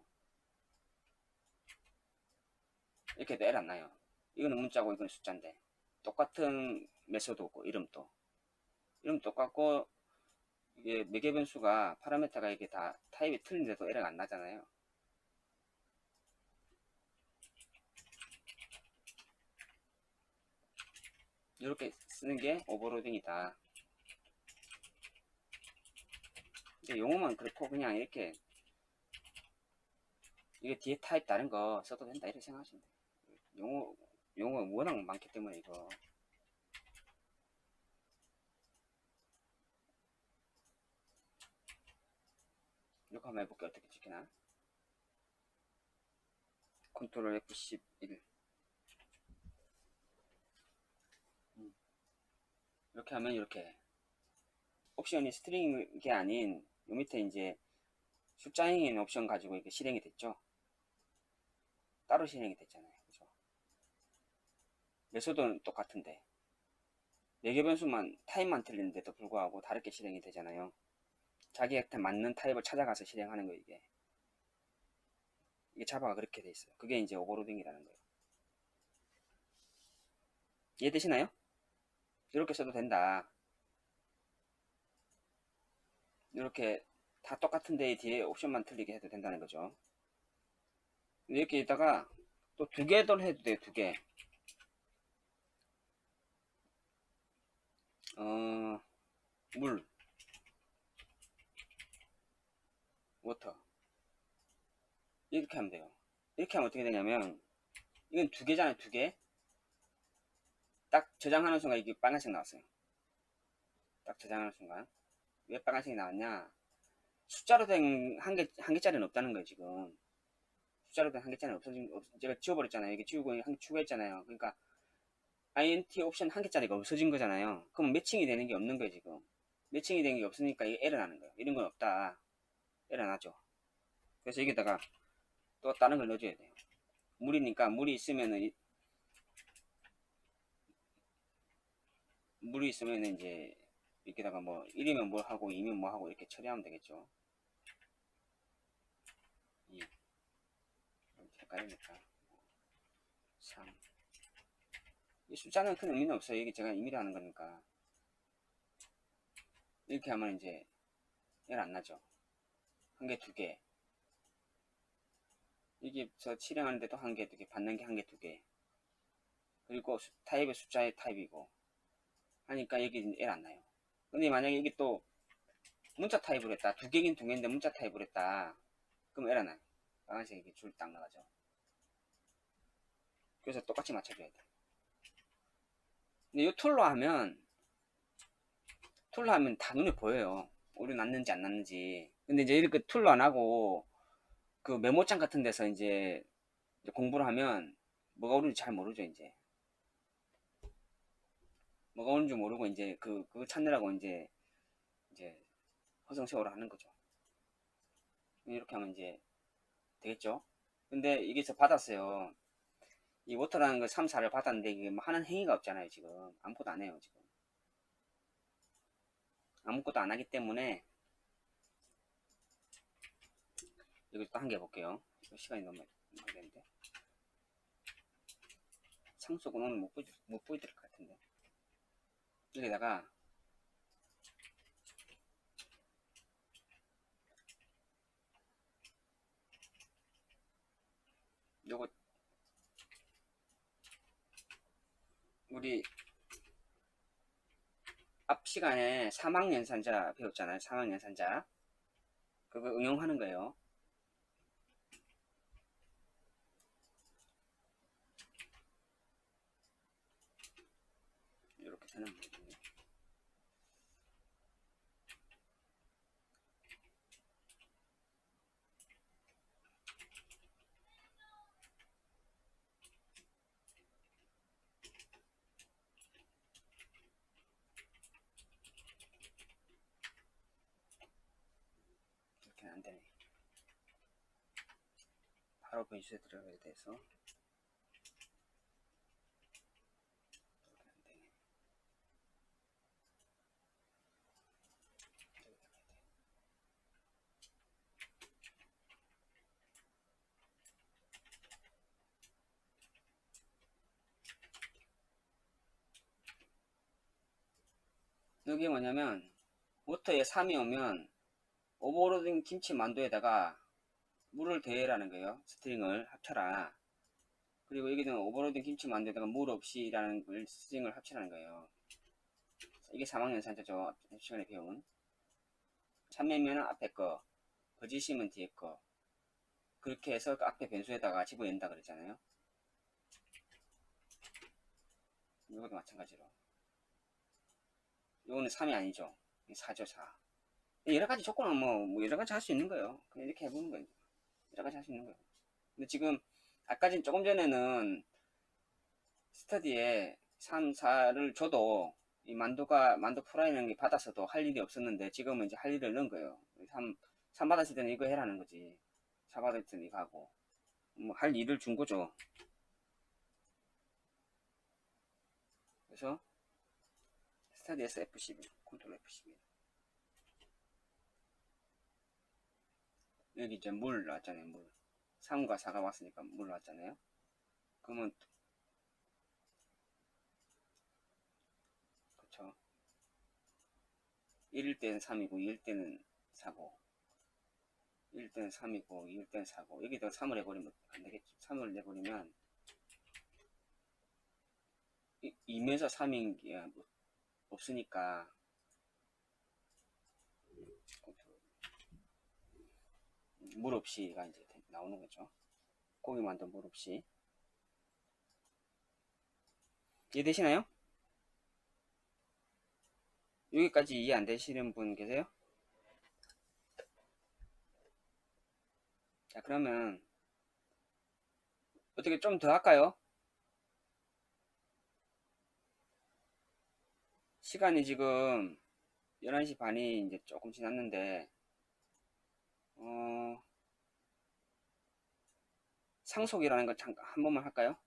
이렇게 해도 에러 안 나요. 이거는 문자고 이건 숫자인데 똑같은 메소드고 이름도 똑같고 이게 매개 변수가 파라미터가 이게 다 타입이 틀린데도 에러가 안 나잖아요. 이렇게 쓰는 게 오버로딩이다. 근데 용어만 그렇고 그냥 이렇게 이게 뒤에 타입 다른 거 써도 된다 이렇게 생각하시면 돼요. 용어 워낙 많기 때문에 이거 이렇게 한번 해볼게요. 어떻게 찍히나. 컨트롤 F11 이렇게 하면 이렇게 옵션이 스트링이 아닌 요 밑에 이제 숫자형인 옵션 가지고 이게 실행이 됐죠. 따로 실행이 됐잖아요. 그죠? 메소드는 똑같은데 매개 변수만 타입만 틀리는데도 불구하고 다르게 실행이 되잖아요. 자기한테 맞는 타입을 찾아가서 실행하는 거 이게 자바가 그렇게 돼 있어요. 그게 이제 오버로딩이라는 거예요. 이해되시나요? 이렇게 써도 된다. 이렇게 다 똑같은데 뒤에 옵션만 틀리게 해도 된다는 거죠. 이렇게 있다가 또 두 개도 해도 돼요. 두 개. 물, 워터. 이렇게 하면 돼요. 이렇게 하면 어떻게 되냐면, 이건 두 개잖아요. 두 개. 딱 저장하는 순간 이게 빨간색 나왔어요. 딱 저장하는 순간. 왜 빨간색이 나왔냐? 숫자로 된 한 개짜리는 없다는 거예요, 지금. 숫자로 된 한 개짜리는 제가 지워버렸잖아요. 이게 지우고 한 개 추가했잖아요. 그러니까, int 옵션 한 개짜리가 없어진 거잖아요. 그럼 매칭이 되는 게 없는 거예요, 지금. 매칭이 되는 게 없으니까 이게 에러 나는 거예요. 이런 건 없다. 에러 나죠. 그래서 여기다가 또 다른 걸 넣어줘야 돼요. 물이니까 물이 있으면은 이제 여기다가 뭐 1이면 뭘 하고 2면 뭐 하고 이렇게 처리하면 되겠죠. 2 헷갈리니까 3 이 숫자는 큰 의미는 없어요. 이게 제가 임의로 하는 거니까. 이렇게 하면 이제 열 안 나죠. 한 개, 두 개. 이게 저 실행하는데 또 한 개, 두 개, 받는 게 한 개, 두 개. 그리고 타입의 숫자의 타입이고 하니까 여기 열 안 나요. 근데 만약에 이게 또 문자 타입으로 했다. 두 개긴 두 개인데 문자 타입으로 했다. 그럼 에러 나요. 빨간색 이게 줄 딱 나가죠. 그래서 똑같이 맞춰줘야 돼. 근데 이 툴로 하면 다 눈에 보여요. 오류 났는지 안 났는지. 근데 이제 이렇게 툴로 안 하고 그 메모장 같은 데서 이제 공부를 하면 뭐가 오른지 잘 모르죠. 이제 뭐가 오른지 모르고 이제 그거 찾느라고 이제 허송세월을 하는 거죠. 이렇게 하면 이제 되겠죠. 근데 이게 저 받았어요. 이 워터라는 거 3, 4를 받았는데 이게 뭐 하는 행위가 없잖아요. 지금 아무것도 안 해요. 지금 아무것도 안 하기 때문에 여기 또 한 개 해볼게요. 시간이 너무 많이 되는데 상속은 오늘 못 보여드릴 것 같은데 여기다가 요거 우리 앞 시간에 사망연산자 배웠잖아요. 사망연산자 그거 응용하는 거예요. 이렇게 되는 거예요. 이렇게 안 되네. 바로 변수에 들어가야 돼서 여기 뭐냐면 워터에 3이 오면 오버로딩 김치 만두에다가 물을 더해라는 거예요. 스트링을 합쳐라. 그리고 여기는 오버로딩 김치 만두에다가 물 없이라는 걸 스트링을 합치라는 거예요. 이게 3학년산자죠. 시간에 배운. 참매면 앞에 거, 거짓이면 뒤에 거. 그렇게 해서 그 앞에 변수에다가 집어넣는다 그랬잖아요. 이것도 마찬가지로. 이거는 3이 아니죠. 4죠, 4. 여러 가지 조건은 뭐 여러 가지 할 수 있는 거예요. 그냥 이렇게 해보는 거예요. 여러 가지 할 수 있는 거예요. 근데 지금 아까 조금 전에는 스터디에 3, 4를 줘도 이 만두 프라이라는 게 받았어도 할 일이 없었는데 지금은 이제 할 일을 넣은 거예요. 3 받았을 때는 이거 해라는 거지. 4 받았을 때는 이거 하고. 뭐 할 일을 준 거죠. 그래서 스터디에서 F11, 컨트롤 F11. 여기 이제 물 나왔잖아요. 물. 3과 4가 왔으니까 물 나왔잖아요. 그러면 그쵸. 1일 때는 3이고 2일 때는 4고 1일 때는 3이고 2일 때는 4고 여기다가 3을 해버리면 안되겠죠. 3을 내버리면 2면서 3인 게 없으니까 물 없이가 이제 나오는 거죠. 고기 만든 물 없이. 이해되시나요? 여기까지 이해 안 되시는 분 계세요? 자, 그러면 어떻게 좀 더 할까요? 시간이 지금 11시 반이 이제 조금 지났는데, 상속이라는 거 잠깐 한 번만 할까요?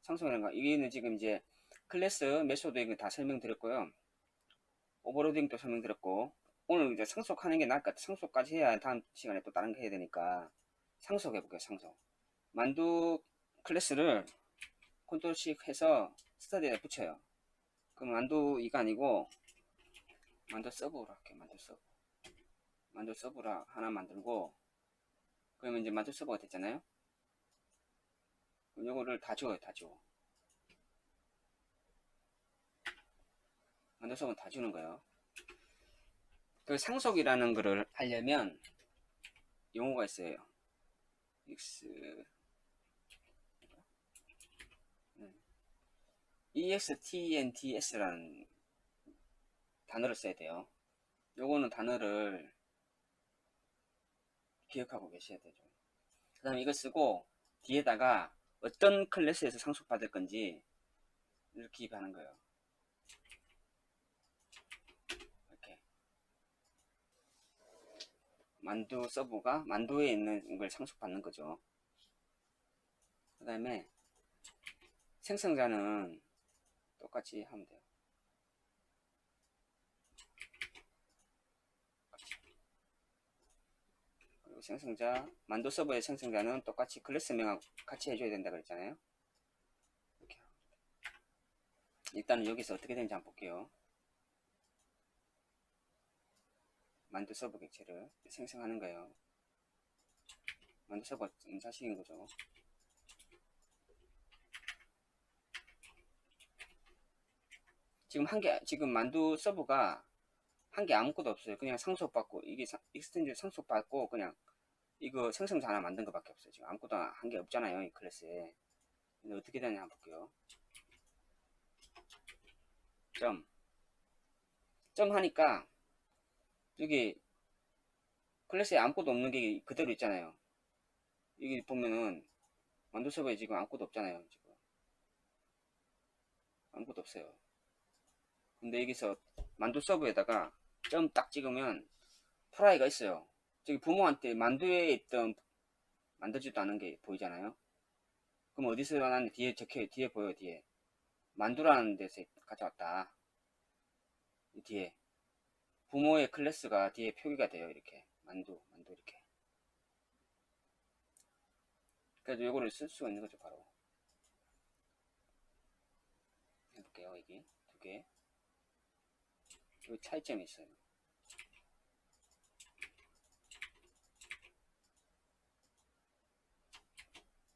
상속이라는 거. 이게는 지금 이제 클래스 메소드 이거 다 설명드렸고요. 오버로딩도 설명드렸고, 오늘 이제 상속하는 게 나을 것 같아. 상속까지 해야 다음 시간에 또 다른 거 해야 되니까. 상속 해볼게요, 상속. 만두 클래스를 컨트롤 C 해서 스타디에 붙여요. 그럼 만두 이거 아니고, 만두 서브로 할게요, 만두 서브. 만두 서브라 하나 만들고, 그러면 이제 만두 서버가 됐잖아요. 그럼 요거를 다 지워요, 다 지워. 만두 서버는 다 지우는 거예요. 그 상속이라는 거를 하려면 용어가 있어요. EXTNDS라는 단어를 써야 돼요. 요거는 단어를 기억하고 계셔야 되죠. 그 다음에 이거 쓰고 뒤에다가 어떤 클래스에서 상속받을 건지 이렇게 기입하는 거예요. 이렇게 만두 서버가 만두에 있는 걸 상속받는 거죠. 그 다음에 생성자는 똑같이 하면 돼요. 그리고 생성자, 만두 서버의 생성자는 똑같이 클래스 명하고 같이 해줘야 된다 그랬잖아요. 이렇게. 일단은 여기서 어떻게 되는지 한번 볼게요. 만두 서버 객체를 생성하는 거예요. 만두 서버 자식인 거죠. 지금 만두 서버가 한 게 아무것도 없어요. 그냥 상속받고, 이게 익스텐드 상속받고, 그냥 이거 생성자 하나 만든 것밖에 없어요. 지금 아무것도 한 게 없잖아요, 이 클래스에. 근데 어떻게 되냐 한번 볼게요. 점 하니까 여기 클래스에 아무것도 없는 게 그대로 있잖아요. 여기 보면은 만두 서버에 지금 아무것도 없잖아요. 지금 아무것도 없어요. 근데 여기서 만두 서버에다가 점 딱 찍으면 프라이가 있어요. 저기 부모한테 만두에 있던 만들지도 않은 게 보이잖아요. 그럼 어디서 나는 뒤에 적혀, 뒤에 보여, 뒤에. 만두라는 데서 가져왔다. 이 뒤에. 부모의 클래스가 뒤에 표기가 돼요, 이렇게. 만두 이렇게. 그래서 요거를 쓸 수가 있는 거죠, 바로. 해볼게요, 이게. 두 개. 요 차이점이 있어요.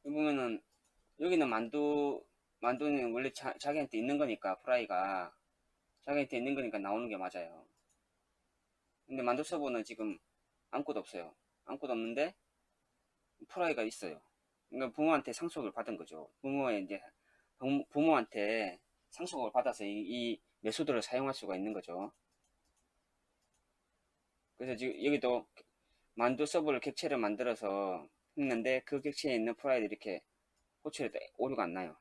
여기 보면은, 여기는 만두는 원래 자기한테 있는 거니까, 프라이가. 자기한테 있는 거니까 나오는 게 맞아요. 근데 만두 서버는 지금 아무것도 없어요. 아무것도 없는데, 프라이가 있어요. 그러니까 부모한테 상속을 받은 거죠. 부모한테 상속을 받아서 이 메소드를 사용할 수가 있는 거죠. 그래서 지금 여기도 만두 서버를 객체를 만들어서 했는데 그 객체에 있는 프라이드 이렇게 호출해도 오류가 안 나요.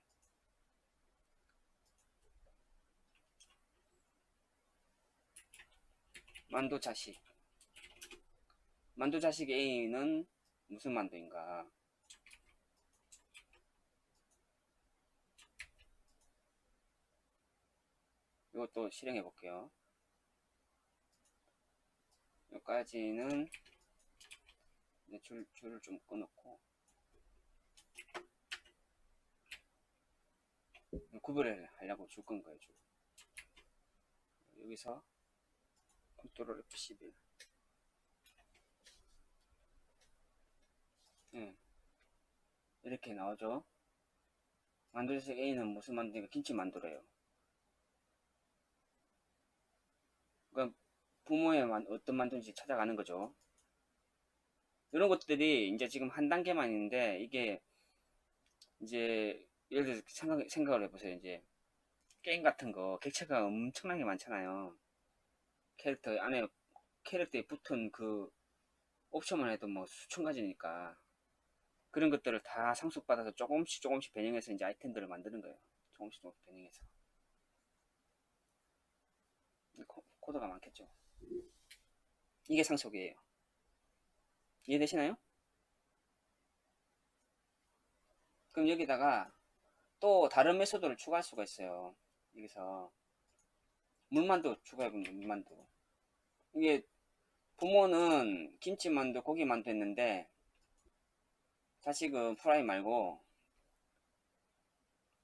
만두 자식. 만두 자식 A는 무슨 만두인가? 이것도 실행해 볼게요. 여기까지는 줄을 좀 끊었고 구별을 하려고 줄 끈 거예요. 줄. 여기서 컨트롤 F11. 이렇게 나오죠. 만두에서 A는 무슨 만두니까 김치 만두래요. 그러니까 부모의 어떤 만두인지 찾아가는 거죠. 이런 것들이 이제 지금 한 단계만 있는데, 이게 이제 예를 들어서 생각을 해보세요. 이제 게임 같은 거 객체가 엄청나게 많잖아요. 캐릭터 안에 캐릭터에 붙은 그 옵션만 해도 뭐 수천 가지니까, 그런 것들을 다 상속받아서 조금씩 조금씩 변형해서 이제 아이템들을 만드는 거예요. 조금씩 조금씩 변형해서. 코드가 많겠죠. 이게 상속이에요. 이해되시나요? 그럼 여기다가 또 다른 메소드를 추가할 수가 있어요. 여기서 물만두 추가해보면 물만두. 이게 부모는 김치만두, 고기만두 했는데 자식은 프라이 말고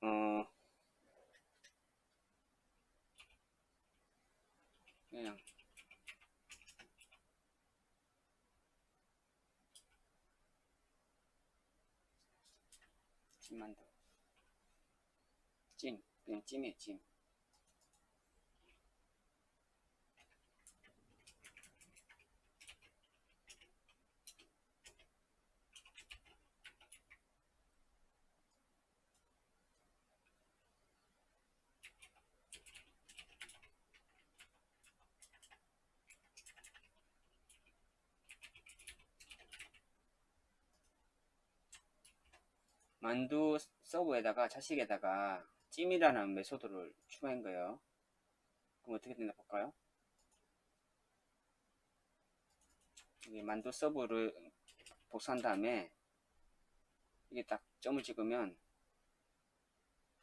어 그냥 찜만두, 찜, 그냥 찜이에요, 찜. 만두 서브에다가 자식에다가 찜이라는 메소드를 추가한 거예요. 그럼 어떻게 되나 볼까요? 여기 만두 서브를 복사한 다음에 이게 딱 점을 찍으면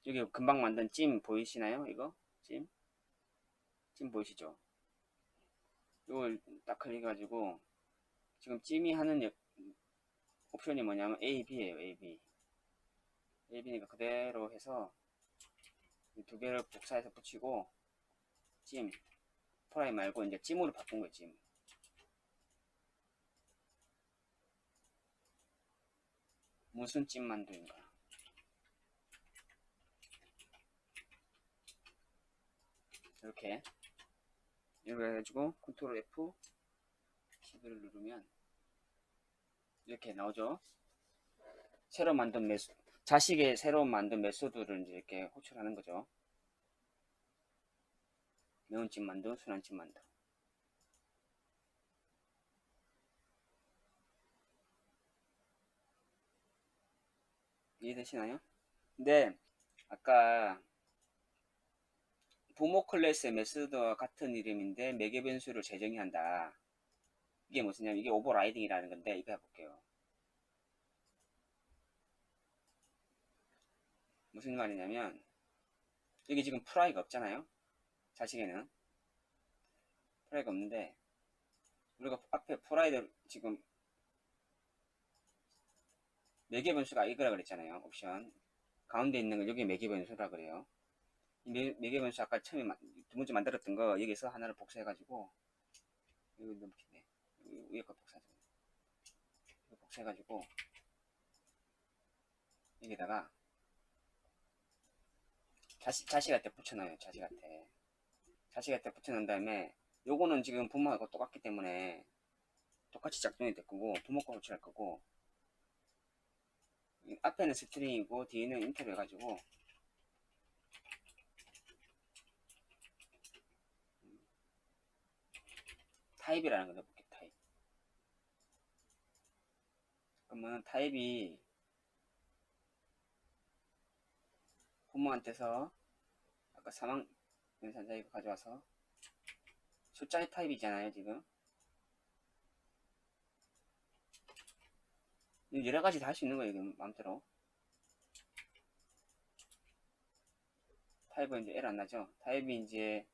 여기 금방 만든 찜 보이시나요? 이거 찜 보이시죠? 이걸 딱 클릭해가지고 지금 찜이 하는 옵션이 뭐냐면 A, B예요. A, B. A, B니까 그대로 해서 두 개를 복사해서 붙이고 찜, 프라이 말고 이제 찜으로 바꾼 거예요. 찜. 무슨 찜 만두인가? 이렇게 해가지고 컨트롤 F 11을 누르면 이렇게 나오죠. 새로 만든 자식의 새로 만든 메소드를 이제 이렇게 호출하는 거죠. 매운 찜 만두, 순한 찜 만두. 이해되시나요? 근데 아까 부모 클래스의 메소드와 같은 이름인데 매개 변수를 재정의 한다. 이게 무슨냐면 이게 오버라이딩이라는 건데 이거 해볼게요. 무슨 말이냐면 여기 지금 프라이가 없잖아요. 자식에는 프라이가 없는데 우리가 앞에 프라이를 지금 매개 변수가 이거라 그랬잖아요. 옵션 가운데 있는 걸 여기 매개 변수라 그래요. 이 매개 변수 아까 처음에 두 번째 만들었던 거 여기서 하나를 복사해 가지고 이거 너무 기네. 위에 거 복사해 가지고 여기다가 자식한테 붙여놔요. 자식한테 붙여놓은 다음에 요거는 지금 부모하고 똑같기 때문에 똑같이 작동이 될 거고 부모 거 호출할 거고 앞에는 스트링이고 뒤에는 인터로 해가지고 타입이라는 거 넣어볼게요. 타입. 그러면 타입이 부모한테서 아까 사망 연산자 이거 가져와서 숫자의 타입이잖아요. 지금 여러가지 다 할 수 있는 거예요. 지금 마음대로. 타입은 이제 L 안 나죠. 타입이 이제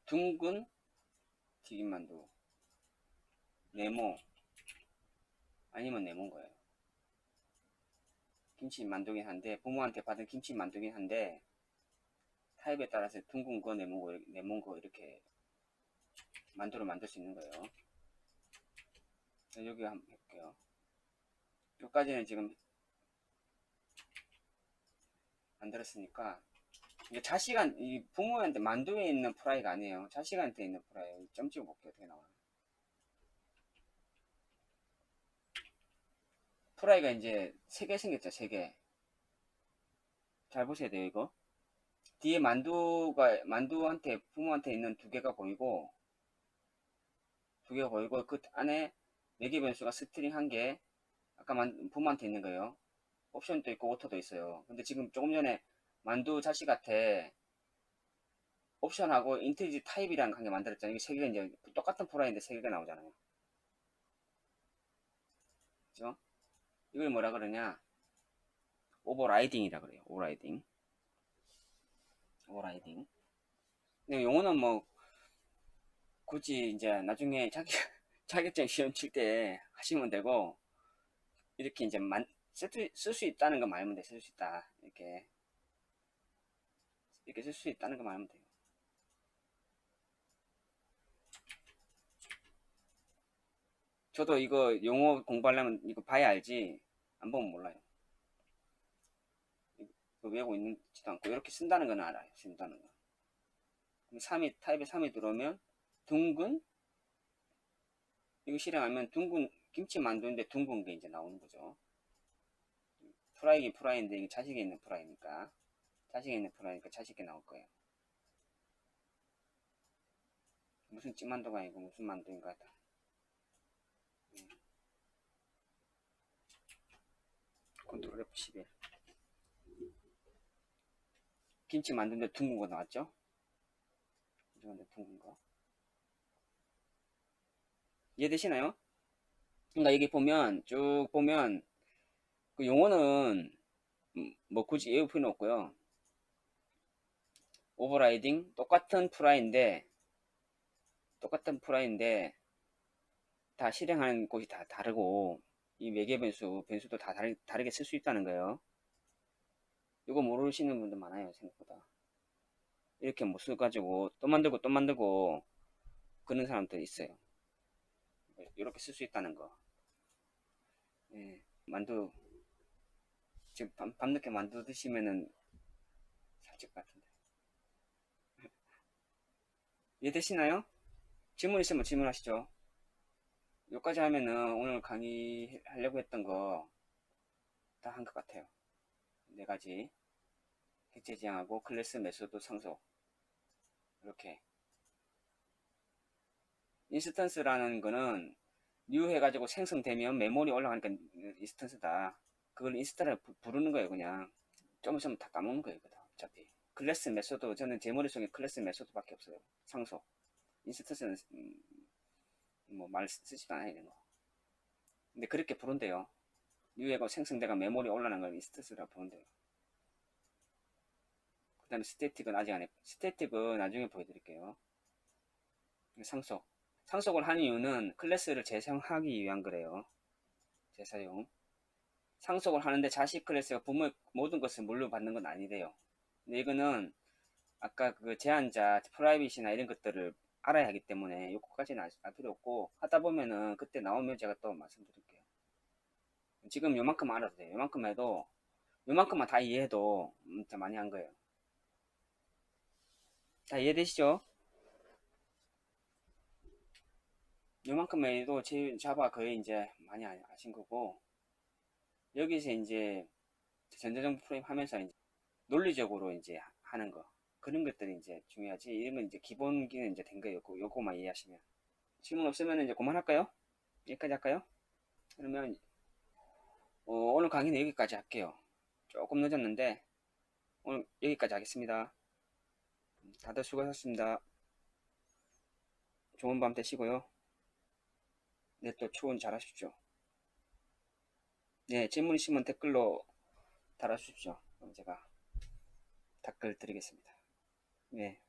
둥근 튀김만두, 네모 아니면 네모인 거예요. 김치 만두긴 한데 부모한테 받은 김치 만두긴 한데 타입에 따라서 둥근 거 네모인 거 이렇게 만두를 만들 수 있는 거예요. 여기 한번 해볼게요. 여기까지는 지금 만들었으니까 이게 이 부모한테 만두에 있는 프라이가 아니에요. 자식한테 있는 프라이. 점 찍어 볼게요. 어떻게 나와요. 프라이가 이제 3개 생겼죠. 3개. 잘 보셔야 돼요. 이거 뒤에 만두한테 부모한테 있는 2개가 보이고 그 안에 매개 변수가 스트링 1개 아까 부모한테 있는 거예요. 옵션도 있고 오토도 있어요. 근데 지금 조금 전에 만두 자식한테 옵션하고 인티지 타입이라는 관계 만들었잖아요. 이게 3개가 이제 똑같은 프라이인데 3개가 나오잖아요. 그죠? 이걸 뭐라 그러냐? 오버라이딩이라 그래요. 오버라이딩. 근데 용어는 뭐 굳이 이제 나중에 자격증 시험 칠 때 하시면 되고 이렇게 이제 쓸 수 있다는 거 말면 돼. 쓸 수 있다. 이렇게 쓸 수 있다는 거 말면 돼요. 저도 이거 용어 공부하려면 이거 봐야 알지 안 보면 몰라요. 이거 외우고 있지도 않고 이렇게 쓴다는 건 알아요. 쓴다는 거. 그럼 타입에 3이 들어오면 둥근 이거 실행하면 둥근 김치 만두인데 둥근 게 이제 나오는 거죠. 프라이인데 이게 자식에 있는 프라이니까 자식에 나올 거예요. 무슨 찐만두가 아니고 무슨 만두인가 하다. 컨트롤 F11 김치 만두인데 둥근 거 나왔죠? 둥근 거 이해되시나요? 그러니까 여기 보면 쭉 보면 그 용어는 뭐 굳이 외울 필요는 없고요. 오버라이딩 똑같은 프라이인데 다 실행하는 곳이 다 다르고 이 매개 변수도 다 다르게 쓸 수 있다는 거예요. 이거 모르시는 분들 많아요. 생각보다 이렇게 못 써가지고 또 만들고 그런 사람들 있어요. 이렇게 쓸 수 있다는 거. 예, 만두 지금 밤늦게 만두 드시면은 살찔 것 같은데 이해되시나요? 질문 있으면 질문하시죠. 여기까지 하면은 오늘 강의하려고 했던 거 다 한 것 같아요. 4가지 객체 지향하고 클래스 메소드 상속 이렇게 인스턴스라는 거는 뉴 해가지고 생성되면 메모리 올라가니까 인스턴스다. 그걸 인스턴을 부르는 거예요. 그냥 좀 있으면 다 까먹는 거예요. 어차피 클래스 메소드 저는 제 머릿속에 클래스 메소드밖에 없어요. 상속 인스턴스는 뭐 말 쓰지도 않아요. 이런 거. 근데 그렇게 부른대요. 뉴에가 생성돼가 메모리 올라가는 걸 인스턴스라고 부른대요. 그 다음에 스태틱은 아직 안 했고 스태틱은 나중에 보여드릴게요. 상속을 하는 이유는 클래스를 재사용하기 위한 거래요. 재사용 상속을 하는데 자식 클래스가 부모의 모든 것을 물려받는 건 아니래요. 근데 이거는 아까 그 제한자 프라이빗이나 이런 것들을 알아야 하기 때문에 요거까지는 알 필요 없고 하다 보면은 그때 나오면 제가 또 말씀드릴게요. 지금 요만큼 알아도 돼요. 요만큼 해도 요만큼만 다 이해해도 진짜 많이 한 거예요. 다 이해되시죠? 요만큼 해도 제 자바 거의 이제 많이 아신 거고 여기서 이제 전자정보 프레임 하면서 이제 논리적으로 이제 하는 거 그런 것들이 이제 중요하지. 이러면 이제 기본기는 이제 된 거예요. 요거만 이해하시면. 질문 없으면 이제 그만할까요? 여기까지 할까요? 그러면 오늘 강의는 여기까지 할게요. 조금 늦었는데 오늘 여기까지 하겠습니다. 다들 수고하셨습니다. 좋은 밤 되시고요. 네, 또 추운 잘 하십시오. 네, 질문 있으면 댓글로 달아주십시오. 그럼 제가 댓글 드리겠습니다. 네,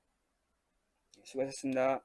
수고하셨습니다.